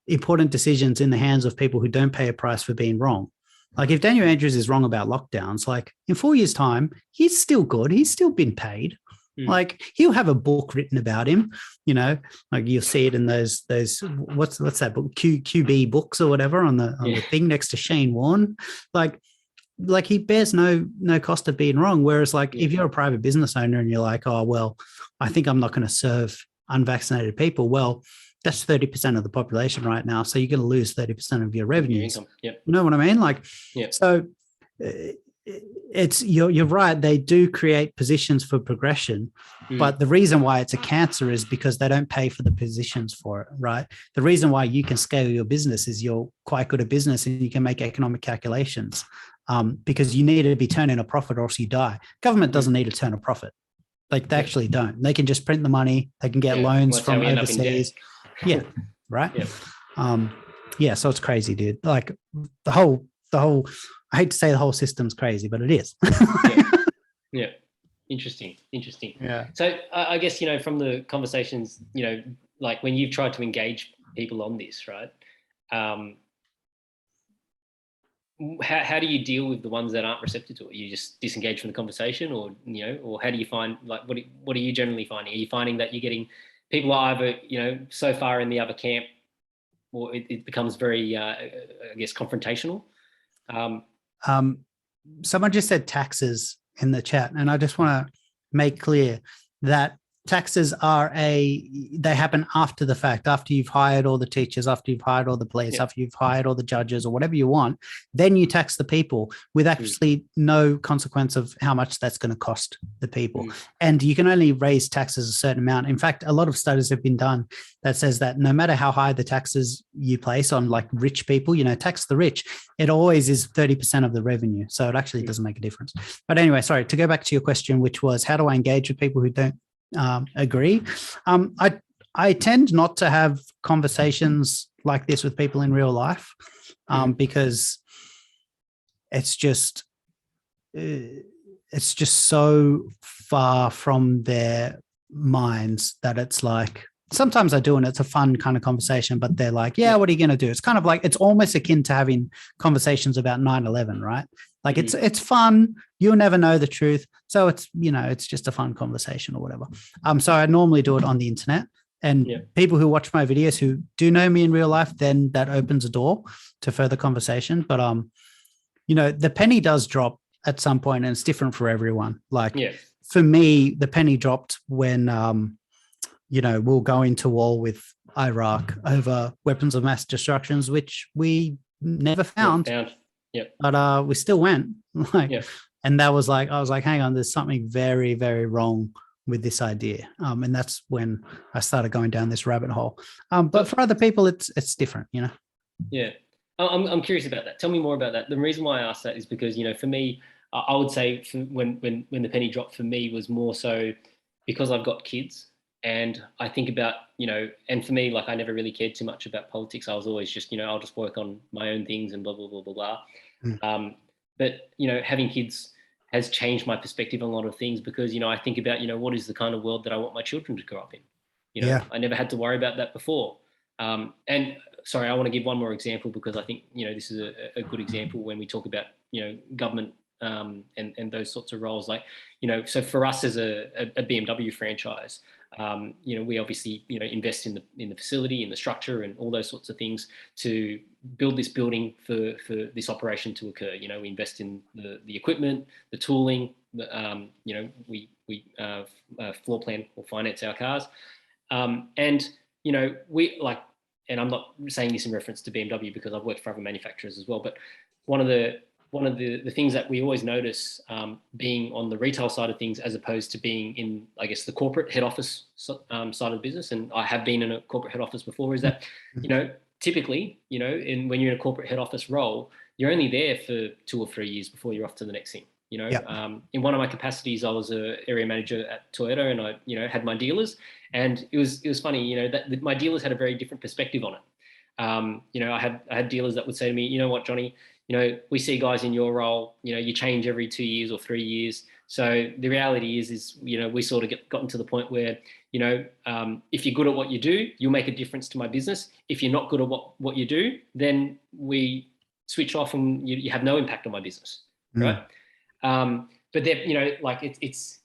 important decisions in the hands of people who don't pay a price for being wrong. Like if Daniel Andrews is wrong about lockdowns, like in 4 years' time, he's still good. He's still been paid. Like he'll have a book written about him, like you'll see it in those what's that book, QB books or whatever on the thing next to Shane Warne. Like he bears no cost of being wrong. Whereas like if you're a private business owner and you're like, oh, well, I think I'm not going to serve unvaccinated people. Well, that's 30% of the population right now. So you're going to lose 30% of your revenues. You know what I mean? Like, so you're right. They do create positions for progression, but the reason why it's a cancer is because they don't pay for the positions for it, right? The reason why you can scale your business is you're quite good at business and you can make economic calculations because you need to be turning a profit or else you die. Government doesn't need to turn a profit. Like they actually don't. They can just print the money. They can get loans from overseas. Right. So it's crazy, dude. Like the whole I hate to say the whole system's crazy, but it is. Interesting. So I guess, from the conversations, like when you've tried to engage people on this, right? How do you deal with the ones that aren't receptive to it? You just disengage from the conversation or how do you find, like, what are you generally finding? Are you finding that you're getting people are either, so far in the other camp or it becomes very, I guess, confrontational? Someone just said taxes in the chat, and I just want to make clear that taxes they happen after the fact, after you've hired all the teachers, after you've hired all the police, after you've hired all the judges or whatever you want, then you tax the people with actually no consequence of how much that's going to cost the people. And you can only raise taxes a certain amount. In fact, a lot of studies have been done that says that no matter how high the taxes you place on like rich people, tax the rich, it always is 30% of the revenue. So it actually doesn't make a difference. But anyway, sorry, to go back to your question, which was how do I engage with people who don't agree? I tend not to have conversations like this with people in real life because it's just so far from their minds that it's like sometimes I do and it's a fun kind of conversation, but they're like, yeah, what are you going to do? It's kind of like, it's almost akin to having conversations about 9/11, right? Like it's fun. You'll never know the truth. So it's, it's just a fun conversation or whatever. So I normally do it on the internet and people who watch my videos who do know me in real life, then that opens a door to further conversation. But, the penny does drop at some point and it's different for everyone. Like for me, the penny dropped when, we'll go into war with Iraq over weapons of mass destructions, which we never found. Yep. But we still went. Like, Yep. and that was like, I was like, hang on, there's something very, very wrong with this idea. And that's when I started going down this rabbit hole. But for other people, it's different, you know? Yeah. I'm curious about that. Tell me more about that. The reason why I asked that is because, you know, for me, I would say when the penny dropped for me was more so because I've got kids, and I think about, you know, and for me, like, I never really cared too much about politics. I was always just, you know, I'll just work on my own things and blah, blah, blah, blah, blah. But, you know, having kids has changed my perspective on a lot of things because, you know, I think about, you know, what is the kind of world that I want my children to grow up in? You know, I never had to worry about that before. And sorry, I want to give one more example because I think, you know, this is a good example when we talk about, you know, government and those sorts of roles. Like, you know, so for us as a BMW franchise, you know, we obviously, you know, invest in the facility, in the structure, and all those sorts of things to build this building for this operation to occur. You know, we invest in the equipment, the tooling. You know, we floor plan or finance our cars, and you know, we like. And I'm not saying this in reference to BMW because I've worked for other manufacturers as well. But one of the things that we always notice being on the retail side of things, as opposed to being in, I guess, the corporate head office side of the business, and I have been in a corporate head office before, is that, you know, typically, you know, when you're in a corporate head office role, you're only there for 2 or 3 years before you're off to the next thing. You know, in one of my capacities, I was an area manager at Toyota, and I, you know, had my dealers, and it was funny, you know, that my dealers had a very different perspective on it. You know, I had dealers that would say to me, you know what, Johnny, you know, we see guys in your role, you know, you change every 2 years or 3 years. So the reality is, you know, we sort of gotten to the point where, you know, if you're good at what you do, you'll make a difference to my business. If you're not good at what you do, then we switch off and you have no impact on my business, right? But then, you know, like it's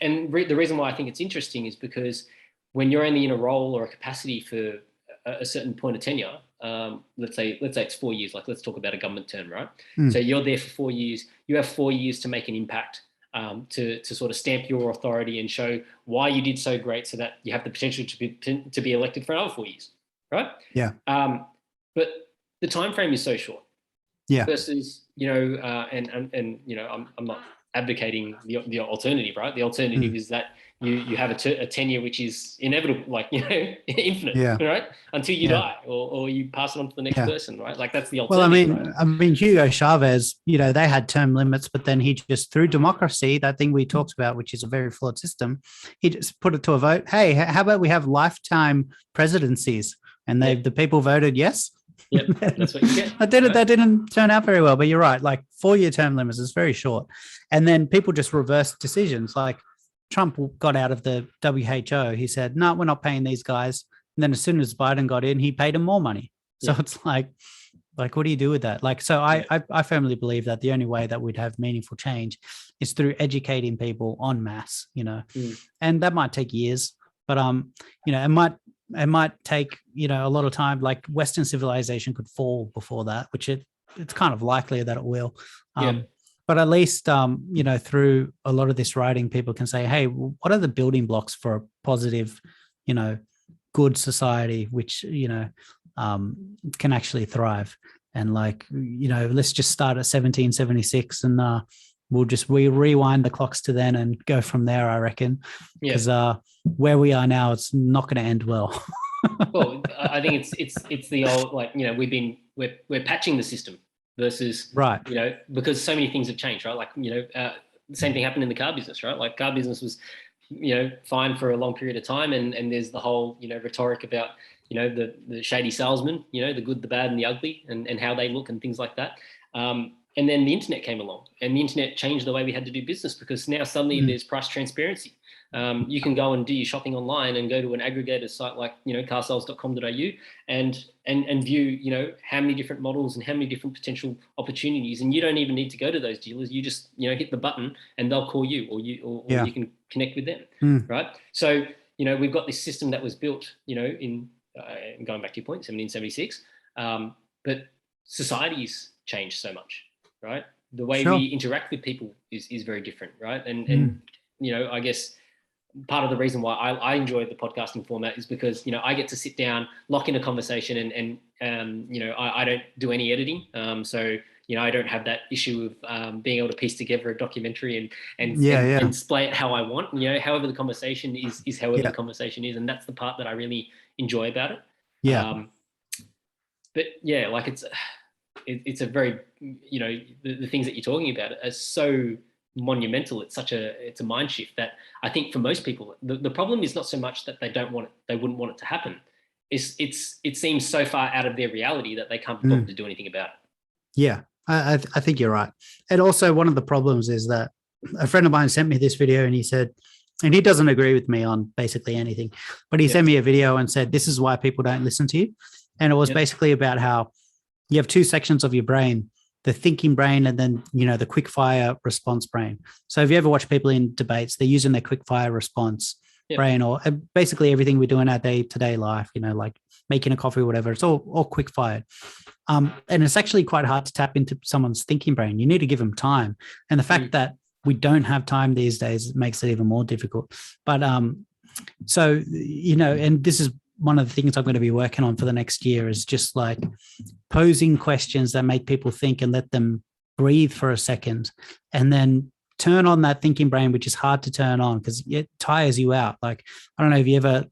and the reason why I think it's interesting is because when you're only in a role or a capacity for a certain point of tenure, let's say it's 4 years, like let's talk about a government term, right? So you're there for 4 years, you have 4 years to make an impact, to sort of stamp your authority and show why you did so great, so that you have the potential to be elected for another 4 years, right? Yeah. But the time frame is so short. Yeah. Versus, you know, and you know, I'm not advocating the alternative, right? The alternative is that you have a tenure which is inevitable, like, you know, infinite, right? Until you die, or you pass it on to the next person, right? Like, that's the alternative. Well, I mean, Hugo Chavez, you know, they had term limits, but then he just, through democracy, that thing we talked about, which is a very flawed system, he just put it to a vote. Hey, how about we have lifetime presidencies? And the people voted yes. Yep, that's what you get. That didn't turn out very well, but you're right. Like 4-year term limits is very short. And then people just reverse decisions. Like Trump got out of the WHO. He said, no, we're not paying these guys. And then as soon as Biden got in, he paid him more money. So it's like, what do you do with that? Like, so I firmly believe that the only way that we'd have meaningful change is through educating people en masse, you know, and that might take years, but, you know, it might take, you know, a lot of time. Like Western civilization could fall before that, which it's kind of likely that it will. But at least, you know, through a lot of this writing, people can say, hey, what are the building blocks for a positive, you know, good society, which, you know, can actually thrive. And like, you know, let's just start at 1776 and we rewind the clocks to then and go from there, I reckon. Because where we are now, it's not going to end well. Well, I think it's the old, like, you know, we're patching the system versus, right, you know, because so many things have changed, right? Like, you know, the same thing happened in the car business, right? Like car business was, you know, fine for a long period of time, and there's the whole, you know, rhetoric about, you know, the shady salesman, you know, the good, the bad, and the ugly, and how they look and things like that. And then the internet came along, and the internet changed the way we had to do business, because now suddenly there's price transparency. You can go and do your shopping online and go to an aggregator site like, you know, carsales.com.au and view, you know, how many different models and how many different potential opportunities. And you don't even need to go to those dealers. You just, you know, hit the button and they'll call you, or you can connect with them, right? So, you know, we've got this system that was built, you know, in going back to your point, 1776, but society's changed so much, right? The way we interact with people is very different, right? And you know, I guess part of the reason why I enjoy the podcasting format is because, you know, I get to sit down, lock in a conversation, and you know, I don't do any editing. So I don't have that issue of being able to piece together a documentary and display it how I want. However the conversation is however the conversation is, and that's the part that I really enjoy about it. Yeah. But yeah, like it's a very, the things that you're talking about are so monumental. It's a mind shift that I think for most people, the problem is not so much that they wouldn't want it to happen. It seems so far out of their reality that they can't bother to do anything about it. Yeah, I think you're right. And also one of the problems is that a friend of mine sent me this video and he said, and he doesn't agree with me on basically anything, but he sent me a video and said, this is why people don't listen to you. And it was basically about how you have two sections of your brain, the thinking brain and then, the quick fire response brain. So if you ever watch people in debates, they're using their quick fire response brain, or basically everything we do in our day-to-day life, like making a coffee or whatever, it's all quick fired. And it's actually quite hard to tap into someone's thinking brain. You need to give them time. And the fact that we don't have time these days makes it even more difficult. But so, and this is one of the things I'm going to be working on for the next year is just like posing questions that make people think and let them breathe for a second and then turn on that thinking brain, which is hard to turn on because it tires you out. Like, I don't know if you ever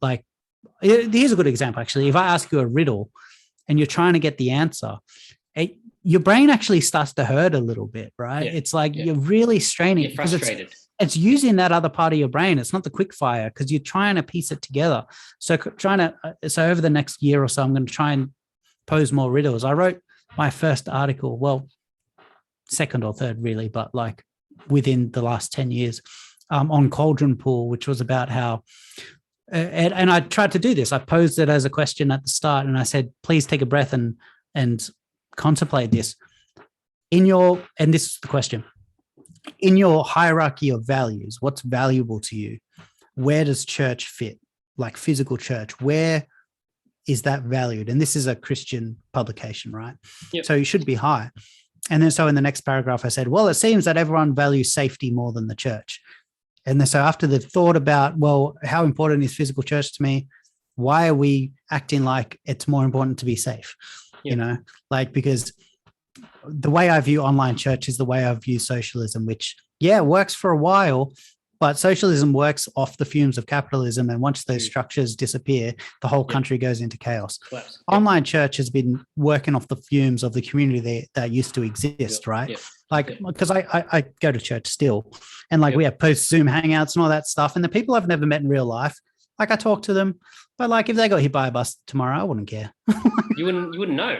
here's a good example, actually. If I ask you a riddle and you're trying to get the answer, your brain actually starts to hurt a little bit, right? Yeah. It's like you're really straining. You're frustrated. It's using that other part of your brain. It's not the quick fire because you're trying to piece it together. So over the next year or so, I'm going to try and pose more riddles. I wrote my first article, well, second or third really, but like within the last 10 years on Cauldron Pool, which was about how, and I tried to do this. I posed it as a question at the start and I said, please take a breath and contemplate this. And this is the question. In your hierarchy of values, what's valuable to you? Where does church fit? Like physical church, where is that valued? And this is a Christian publication, right? Yep. So you should be high. And then so in the next paragraph, I said, well, it seems that everyone values safety more than the church. And then so after they've thought about, well, how important is physical church to me? Why are we acting like it's more important to be safe? Yep. Because the way I view online church is the way I view socialism, which, works for a while, but socialism works off the fumes of capitalism. And once those structures disappear, the whole country goes into chaos. Online church has been working off the fumes of the community that used to exist, right? Because I go to church still. And we have post-Zoom hangouts and all that stuff. And the people I've never met in real life, I talk to them. But if they got hit by a bus tomorrow, I wouldn't care. You wouldn't know.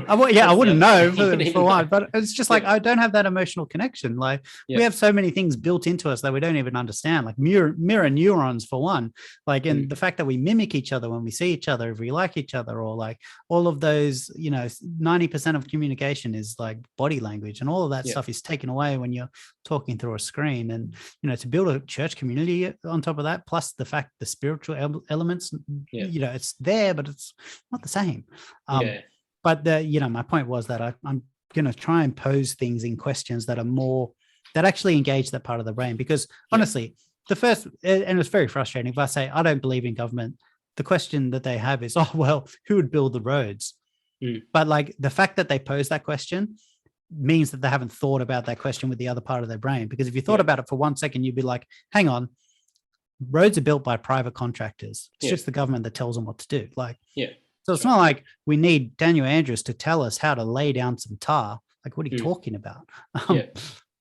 I wouldn't know for one, but it's just I don't have that emotional connection. We have so many things built into us that we don't even understand, like mirror neurons for one, and the fact that we mimic each other when we see each other, if we like each other, or all of those, 90% of communication is body language, and all of that stuff is taken away when you're talking through a screen. And, to build a church community on top of that, plus the fact the spiritual elements, it's there, but it's not the same. But my point was that I'm going to try and pose things in questions that actually engage that part of the brain. Because honestly, the first, and it's very frustrating, if I say, I don't believe in government, the question that they have is, oh, well, who would build the roads? But the fact that they pose that question means that they haven't thought about that question with the other part of their brain. Because if you thought about it for 1 second, you'd be like, hang on, roads are built by private contractors. It's just the government that tells them what to do. So it's not like we need Daniel Andrews to tell us how to lay down some tar. What are you talking about? But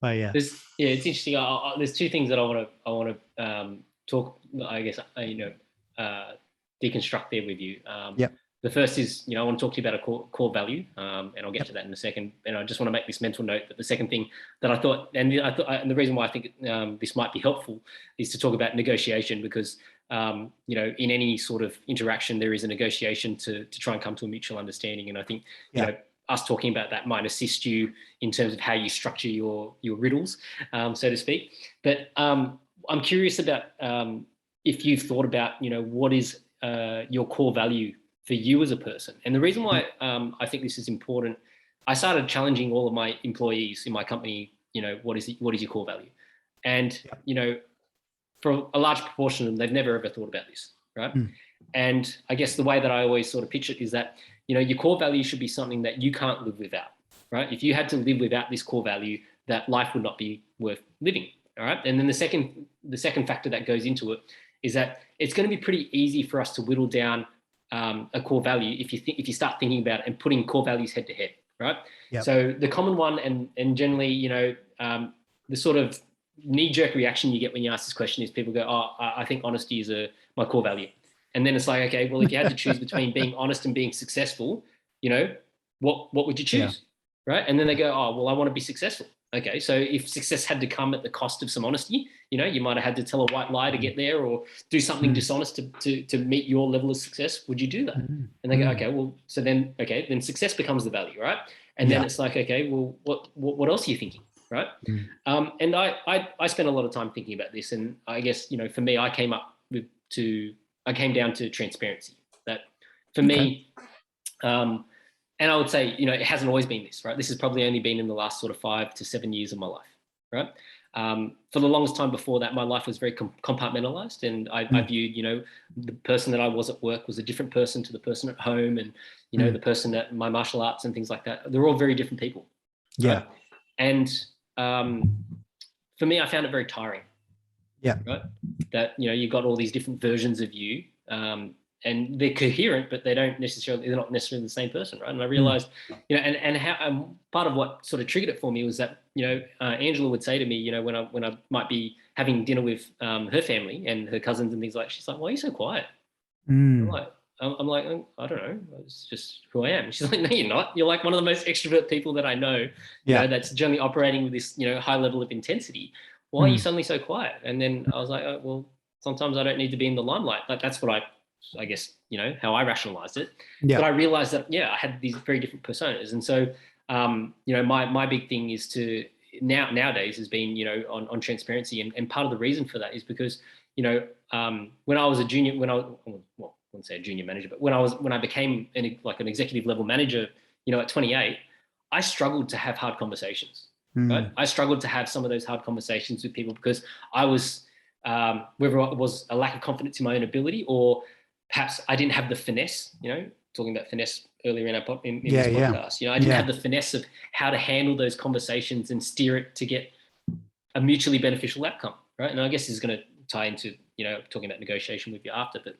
it's interesting. There's two things that I want to talk. I guess deconstruct there with you. The first is I want to talk to you about a core value, and I'll get to that in a second. And I just want to make this mental note that the second thing that I thought, and the reason why I think this might be helpful is to talk about negotiation, because in any sort of interaction, there is a negotiation to try and come to a mutual understanding. And I think, us talking about that might assist you in terms of how you structure your riddles, so to speak. But I'm curious about if you've thought about, what is your core value for you as a person. And the reason why I think this is important, I started challenging all of my employees in my company, what is your core value? And, for a large proportion of them, they've never ever thought about this, right? And I guess the way that I always sort of pitch it is that, your core value should be something that you can't live without. right? If you had to live without this core value, that life would not be worth living. All right. And then the second factor that goes into it is that it's going to be pretty easy for us to whittle down a core value if you start thinking about it and putting core values head to head, right? Yep. So the common one and generally, the sort of knee-jerk reaction you get when you ask this question is people go, "Oh, I think honesty is my core value," and then it's like, okay, well, if you had to choose between being honest and being successful, what would you choose, right? And then they go, "Oh, well, I want to be successful." Okay, so if success had to come at the cost of some honesty, you might have had to tell a white lie to get there or do something dishonest to meet your level of success. Would you do that? And they go, okay, well, so then success becomes the value, right? And then it's like, okay, well, what else are you thinking, right? And I spent a lot of time thinking about this, and I guess for me, I came down to transparency. That for me. And I would say, it hasn't always been this, right? This has probably only been in the last sort of 5 to 7 years of my life, right? For the longest time before that, my life was very compartmentalized, and I viewed, the person that I was at work was a different person to the person at home, and the person at my martial arts and things like that. They're all very different people. Yeah. Right? And for me, I found it very tiring. Yeah. Right. That you've got all these different versions of you. And they're coherent, but they're not necessarily the same person, right? And I realized, and how part of what sort of triggered it for me was that, Angela would say to me, when I might be having dinner with her family and her cousins and things like, she's like, "Why are you so quiet?" I'm like, "Oh, I don't know. It's just who I am." She's like, "No, you're not. You're like one of the most extrovert people that I know. That's generally operating with this, high level of intensity. Why are you suddenly so quiet?" And then I was like, "Oh, well, sometimes I don't need to be in the limelight." Like that's what I guess, how I rationalized it. Yeah. But I realized that, I had these very different personas. And so, my big thing is to nowadays has been, on transparency. And part of the reason for that is because, when I was a junior, I wouldn't say a junior manager, but when I became an executive level manager, at 28, I struggled to have hard conversations, right? I struggled to have some of those hard conversations with people because I was, whether it was a lack of confidence in my own ability or perhaps I didn't have the finesse, talking about finesse earlier in this podcast. I didn't have the finesse of how to handle those conversations and steer it to get a mutually beneficial outcome, right? And I guess this is going to tie into, talking about negotiation with you after. But,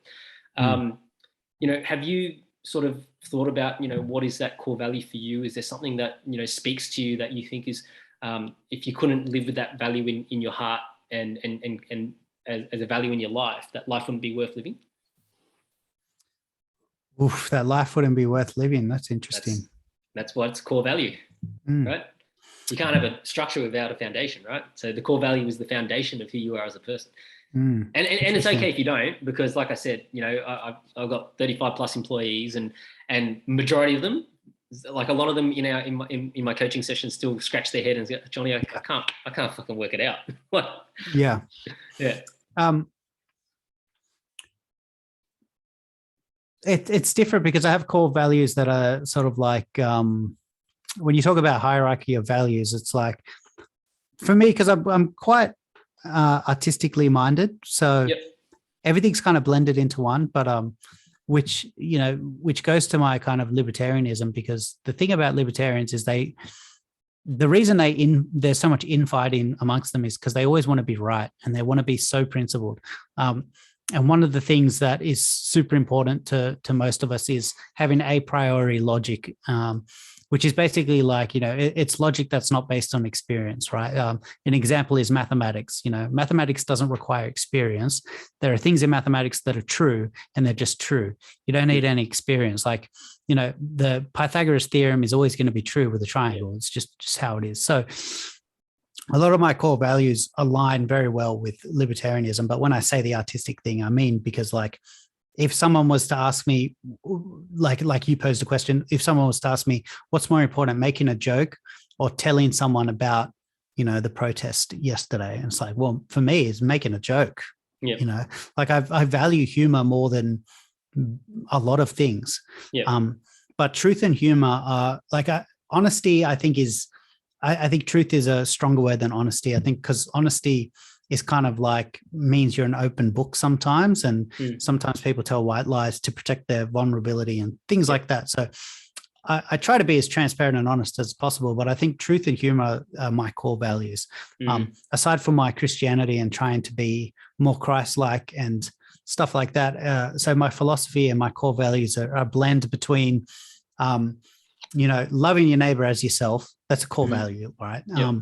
have you sort of thought about, what is that core value for you? Is there something that, speaks to you that you think is, if you couldn't live with that value in your heart and as a value in your life, that life wouldn't be worth living? Oof, that life wouldn't be worth living. That's interesting. That's what's core value, right? You can't have a structure without a foundation, right? So the core value is the foundation of who you are as a person. And it's okay if you don't, because like I said, I've got 35 plus employees and majority of them, like a lot of them in my coaching sessions still scratch their head and say, "Johnny, I can't fucking work it out." Yeah. It's different because I have core values that are sort of like, when you talk about hierarchy of values, it's like, for me, because I'm quite artistically minded, so everything's kind of blended into one, but which goes to my kind of libertarianism, because the thing about libertarians is the reason there's so much infighting amongst them is because they always want to be right and they want to be so principled. And one of the things that is super important to most of us is having a priori logic, which is basically like, it's logic that's not based on experience, right? An example is mathematics. Mathematics doesn't require experience. There are things in mathematics that are true and they're just true. You don't need any experience. Like, the Pythagoras theorem is always going to be true with a triangle. It's just how it is. So a lot of my core values align very well with libertarianism. But when I say the artistic thing, I mean, because like, if someone was to ask me, like you posed a question, if someone was to ask me, what's more important, making a joke or telling someone about, the protest yesterday? And it's like, well, for me, it's making a joke. Like I value humor more than a lot of things. But truth and humor are like, honesty, I think truth is a stronger word than honesty. I think because honesty is kind of like means you're an open book sometimes. And sometimes people tell white lies to protect their vulnerability and things like that. So I try to be as transparent and honest as possible, but I think truth and humor are my core values. Aside from my Christianity and trying to be more Christ-like and stuff like that. So my philosophy and my core values are a blend between, loving your neighbor as yourself. That's a core value, right? Yep.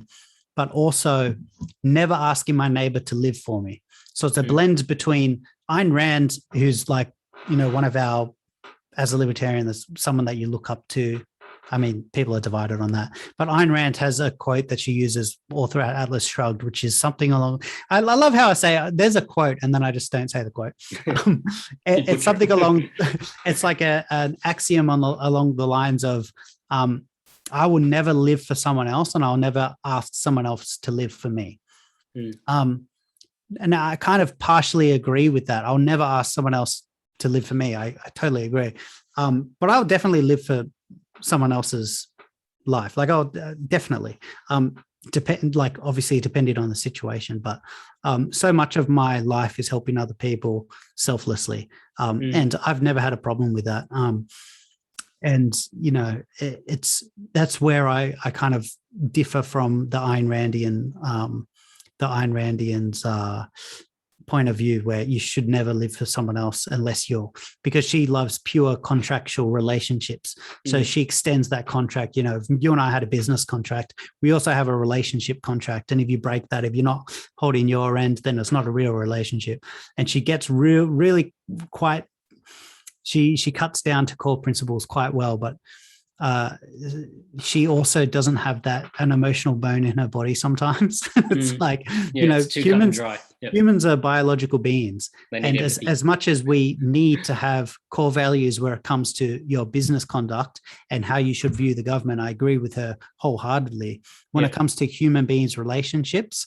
But also never asking my neighbor to live for me. So it's a blend between Ayn Rand, who's like, one of our, as a libertarian, there's someone that you look up to. I mean, people are divided on that. But Ayn Rand has a quote that she uses all throughout Atlas Shrugged, which is something along, I love how I say, there's a quote, and then I just don't say the quote. It's something along, it's like an axiom along the lines of, I will never live for someone else, and I'll never ask someone else to live for me. And I kind of partially agree with that. I'll never ask someone else to live for me. I totally agree. But I'll definitely live for someone else's life. Like I'll definitely obviously depending on the situation, but so much of my life is helping other people selflessly. And I've never had a problem with that. And, that's where I kind of differ from the Ayn Randian's point of view, where you should never live for someone else because she loves pure contractual relationships. So she extends that contract. If you and I had a business contract, we also have a relationship contract. And if you break that, if you're not holding your end, then it's not a real relationship. And she gets really quite, she cuts down to core principles quite well, but she also doesn't have an emotional bone in her body sometimes. It's like, it's too cut and dry. Yep. Humans are biological beings. And as much as we need to have core values where it comes to your business conduct and how you should view the government, I agree with her wholeheartedly. When it comes to human beings' relationships,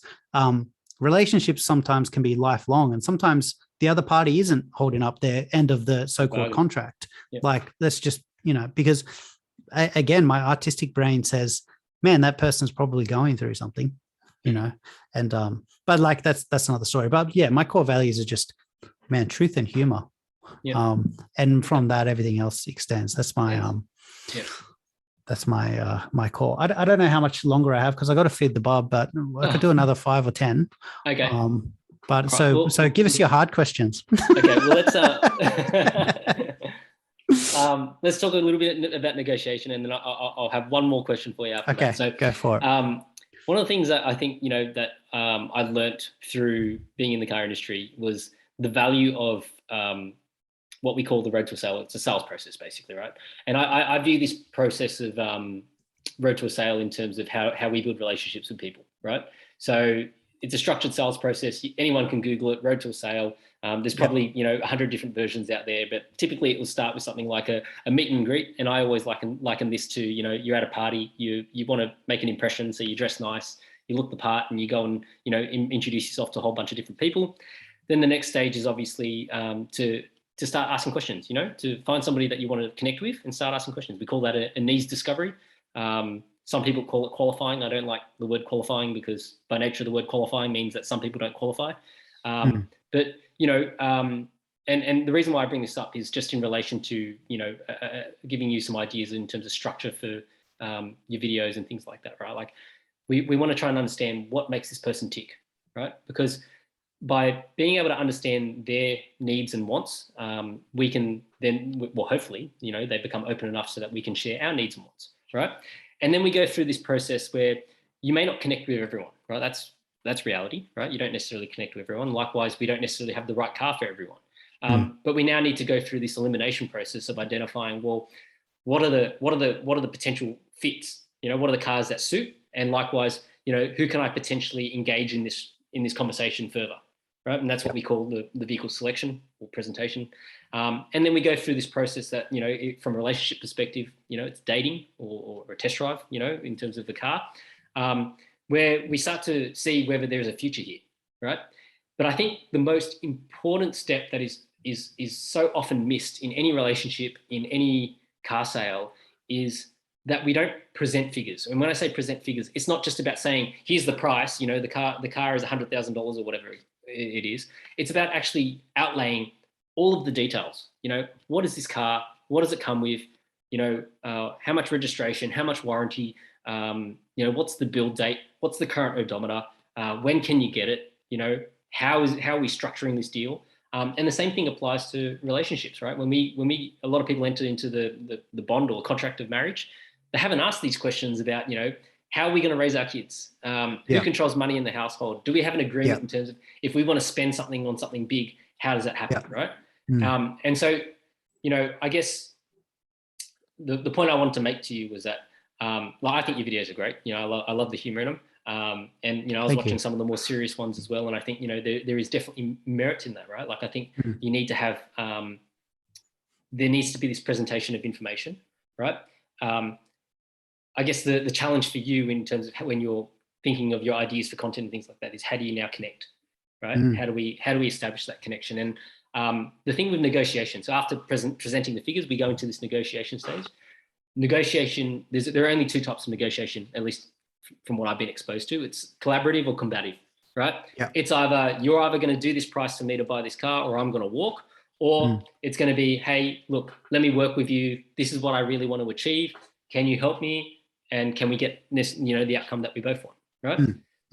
relationships sometimes can be lifelong, and sometimes the other party isn't holding up their end of the so-called contract. Like, let's just, because again, my artistic brain says, man, that person's probably going through something, and but like that's another story. But yeah, my core values are just, man, truth and humor. And from that, everything else extends. That's my that's my core. I don't know how much longer I have because I got to feed the bub, but I could do another 5 or 10. Okay. But so give us your hard questions. Okay, well let's talk a little bit about negotiation, and then I'll have one more question for you after that. So go for it. One of the things that I think that I learnt through being in the car industry was the value of what we call the road to a sale. It's a sales process, basically, right? And I view this process of road to a sale in terms of how we build relationships with people, right? So it's a structured sales process. Anyone can Google it, road to a sale. There's probably 100 different versions out there, but typically it will start with something like a meet and greet. And I always liken this to, you're at a party, you want to make an impression, so you dress nice, you look the part, and you go and introduce yourself to a whole bunch of different people. Then the next stage is obviously to start asking questions, to find somebody that you want to connect with and start asking questions. We call that a needs discovery. Some people call it qualifying. I don't like the word qualifying because by nature of the word qualifying means that some people don't qualify. But and the reason why I bring this up is just in relation to giving you some ideas in terms of structure for your videos and things like that, right? Like we want to try and understand what makes this person tick, right? Because by being able to understand their needs and wants, we can then, well, hopefully, they become open enough so that we can share our needs and wants, right? And then we go through this process where you may not connect with everyone, right? That's reality, right? You don't necessarily connect with everyone. Likewise, we don't necessarily have the right car for everyone. But we now need to go through this elimination process of identifying, well, what are the potential fits? What are the cars that suit? And likewise, who can I potentially engage in this conversation further, right? And that's what we call the vehicle selection or presentation. And then we go through this process that, from a relationship perspective, it's dating or a test drive, in terms of the car, where we start to see whether there's a future here, right? But I think the most important step that is so often missed in any relationship, in any car sale, is that we don't present figures. And when I say present figures, it's not just about saying, here's the price, the car is $100,000 or whatever it is. It's about actually outlaying all of the details. What is this car? What does it come with? how much registration, how much warranty, what's the build date, what's the current odometer, when can you get it, how are we structuring this deal? And the same thing applies to relationships, right? When a lot of people enter into the bond or contract of marriage, they haven't asked these questions about, how are we going to raise our kids? Who controls money in the household? Do we have an agreement in terms of if we want to spend something on something big, how does that happen, right? And so, I guess the point I wanted to make to you was that, I think your videos are great. I love the humor in them. And I was watching some of the more serious ones as well, and I think there is definitely merit in that, right? Like I think you need to have there needs to be this presentation of information, right? I guess the challenge for you in terms of when you're thinking of your ideas for content and things like that is how do you now connect, right? How do we establish that connection? And the thing with negotiation, so after presenting the figures, we go into this negotiation stage. Negotiation, there are only two types of negotiation, at least from what I've been exposed to. It's collaborative or combative, right? It's you're either going to do this price for me to buy this car, or I'm going to walk, or it's going to be, hey, look, let me work with you. This is what I really want to achieve. Can you help me? And can we get this, the outcome that we both want, right?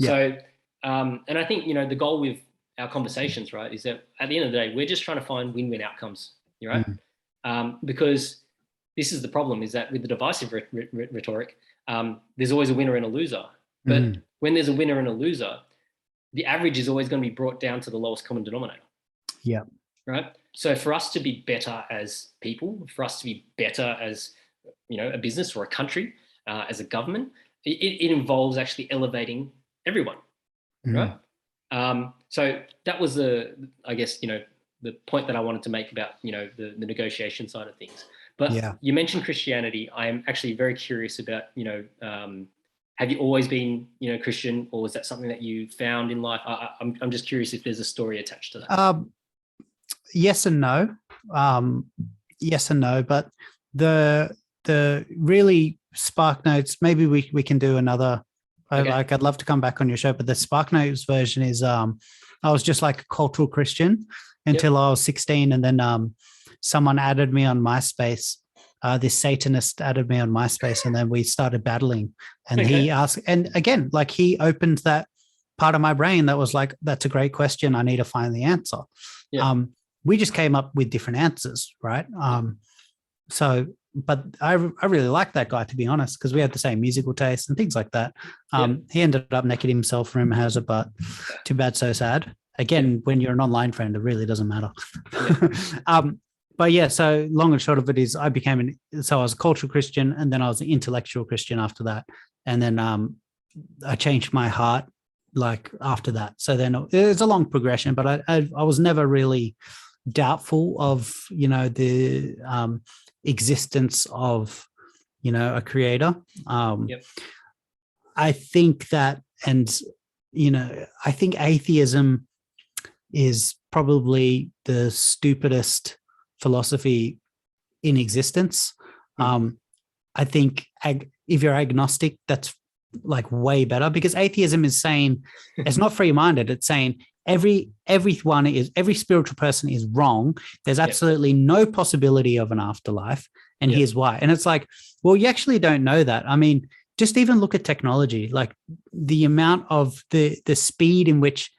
So, and I think, the goal with our conversations, right, is that at the end of the day, we're just trying to find win-win outcomes, right? Because this is the problem, is that with the divisive rhetoric, there's always a winner and a loser. But when there's a winner and a loser, the average is always going to be brought down to the lowest common denominator. Right? So for us to be better as people, for us to be better as, a business or a country, as a government, it involves actually elevating everyone, right? So that was the point that I wanted to make about, the negotiation side of things. But you mentioned Christianity. I am actually very curious about, have you always been, Christian, or was that something that you found in life? I'm just curious if there's a story attached to that. Yes and no. Yes and no. But the really Spark Notes, maybe we can do another. I'd love to come back on your show, but the Spark Notes version is I was just like a cultural Christian until I was 16, and then someone added me on MySpace. This Satanist added me on MySpace, and then we started battling. And he asked, and again, like he opened that part of my brain that was like, that's a great question. I need to find the answer. We just came up with different answers, right? But I really liked that guy, to be honest, because we had the same musical taste and things like that. He ended up necking himself, rumor has it, but too bad, so sad. Again, when you're an online friend, it really doesn't matter. But yeah, so long and short of it is I was a cultural Christian, and then I was an intellectual Christian after that. And then I changed my heart like after that. So then it's a long progression, but I was never really doubtful of, the existence of, a creator. I think that, and, I think atheism is probably the stupidest philosophy in existence. I think if you're agnostic, that's like way better, because atheism is saying it's not free-minded. It's saying every spiritual person is wrong. There's absolutely no possibility of an afterlife, and here's why. And it's like, well, you actually don't know that. I mean, just even look at technology, like the amount of the speed in which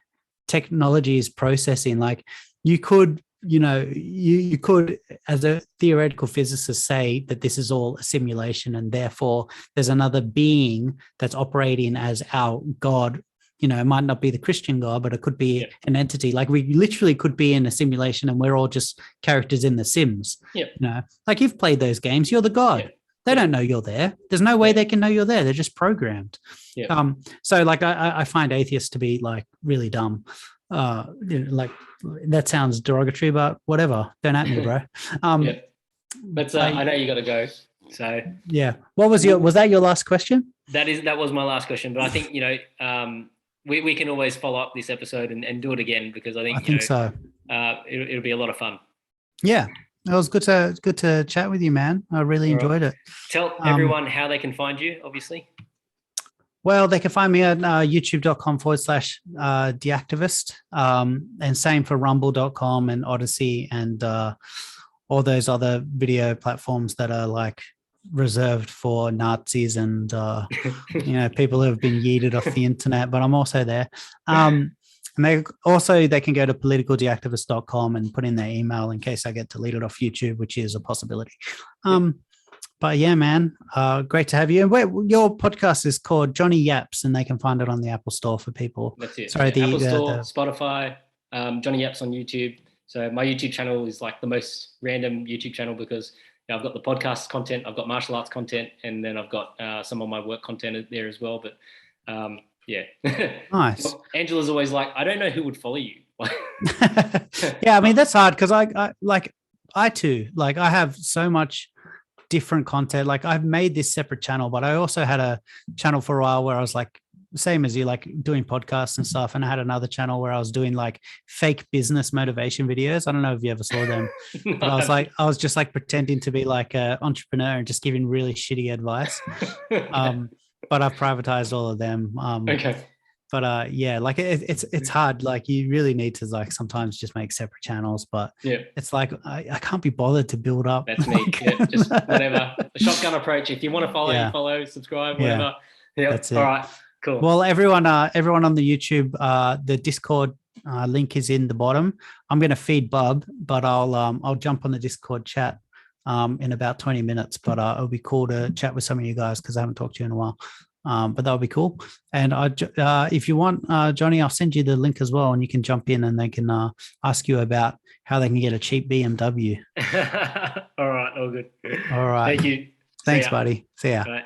technology is processing. Like you could, you could, as a theoretical physicist, say that this is all a simulation, and therefore there's another being that's operating as our God. It might not be the Christian God, but it could be an entity. Like we literally could be in a simulation, and we're all just characters in The Sims. Like you've played those games, you're the God. They don't know you're there. There's no way they can know you're there. They're just programmed. So like I find atheists to be like really dumb. Like that sounds derogatory, but whatever. Don't at me, bro. But I know you got to go. So what was that your last question? That was my last question. But I think we can always follow up this episode and do it again, because I think so. It'll be a lot of fun. Yeah. It was good to chat with you, man. I really enjoyed it. Tell everyone how they can find you, obviously. Well, they can find me at youtube.com/Deactivist. And same for rumble.com and Odyssey and all those other video platforms that are like reserved for Nazis and people who have been yeeted off the internet, but I'm also there. And they can go to politicaldeactivist.com and put in their email in case I get deleted off YouTube, which is a possibility. But yeah, man, great to have you. And your podcast is called Johnny Yaps, and they can find it on the Apple Store for people. That's it. Sorry, Apple Store, Spotify, Johnny Yaps on YouTube. So my YouTube channel is like the most random YouTube channel because I've got the podcast content, I've got martial arts content, and then I've got some of my work content there as well. But yeah. Nice. Well, Angela's always like, I don't know who would follow you. Yeah, I mean, that's hard because I too, like I have so much different content. Like I've made this separate channel, but I also had a channel for a while where I was like, same as you, like doing podcasts and stuff. And I had another channel where I was doing like fake business motivation videos. I don't know if you ever saw them, but I was just like pretending to be like an entrepreneur and just giving really shitty advice. But I've privatized all of them. Okay. But yeah, like it's hard. Like you really need to like sometimes just make separate channels. But yeah, it's like I can't be bothered to build up. That's me. Yeah, just whatever. A shotgun approach. If you want to follow, you follow, subscribe, whatever. Yeah. That's it. All right. Cool. Well, everyone on the YouTube, the Discord link is in the bottom. I'm going to feed Bob, but I'll jump on the Discord chat in about 20 minutes. But it'll be cool to chat with some of you guys because I haven't talked to you in a while. But that'll be cool. And if you want, Johnny, I'll send you the link as well, and you can jump in and they can ask you about how they can get a cheap BMW. All right. All good. All right. Thank you. Thanks, buddy. See ya. Bye.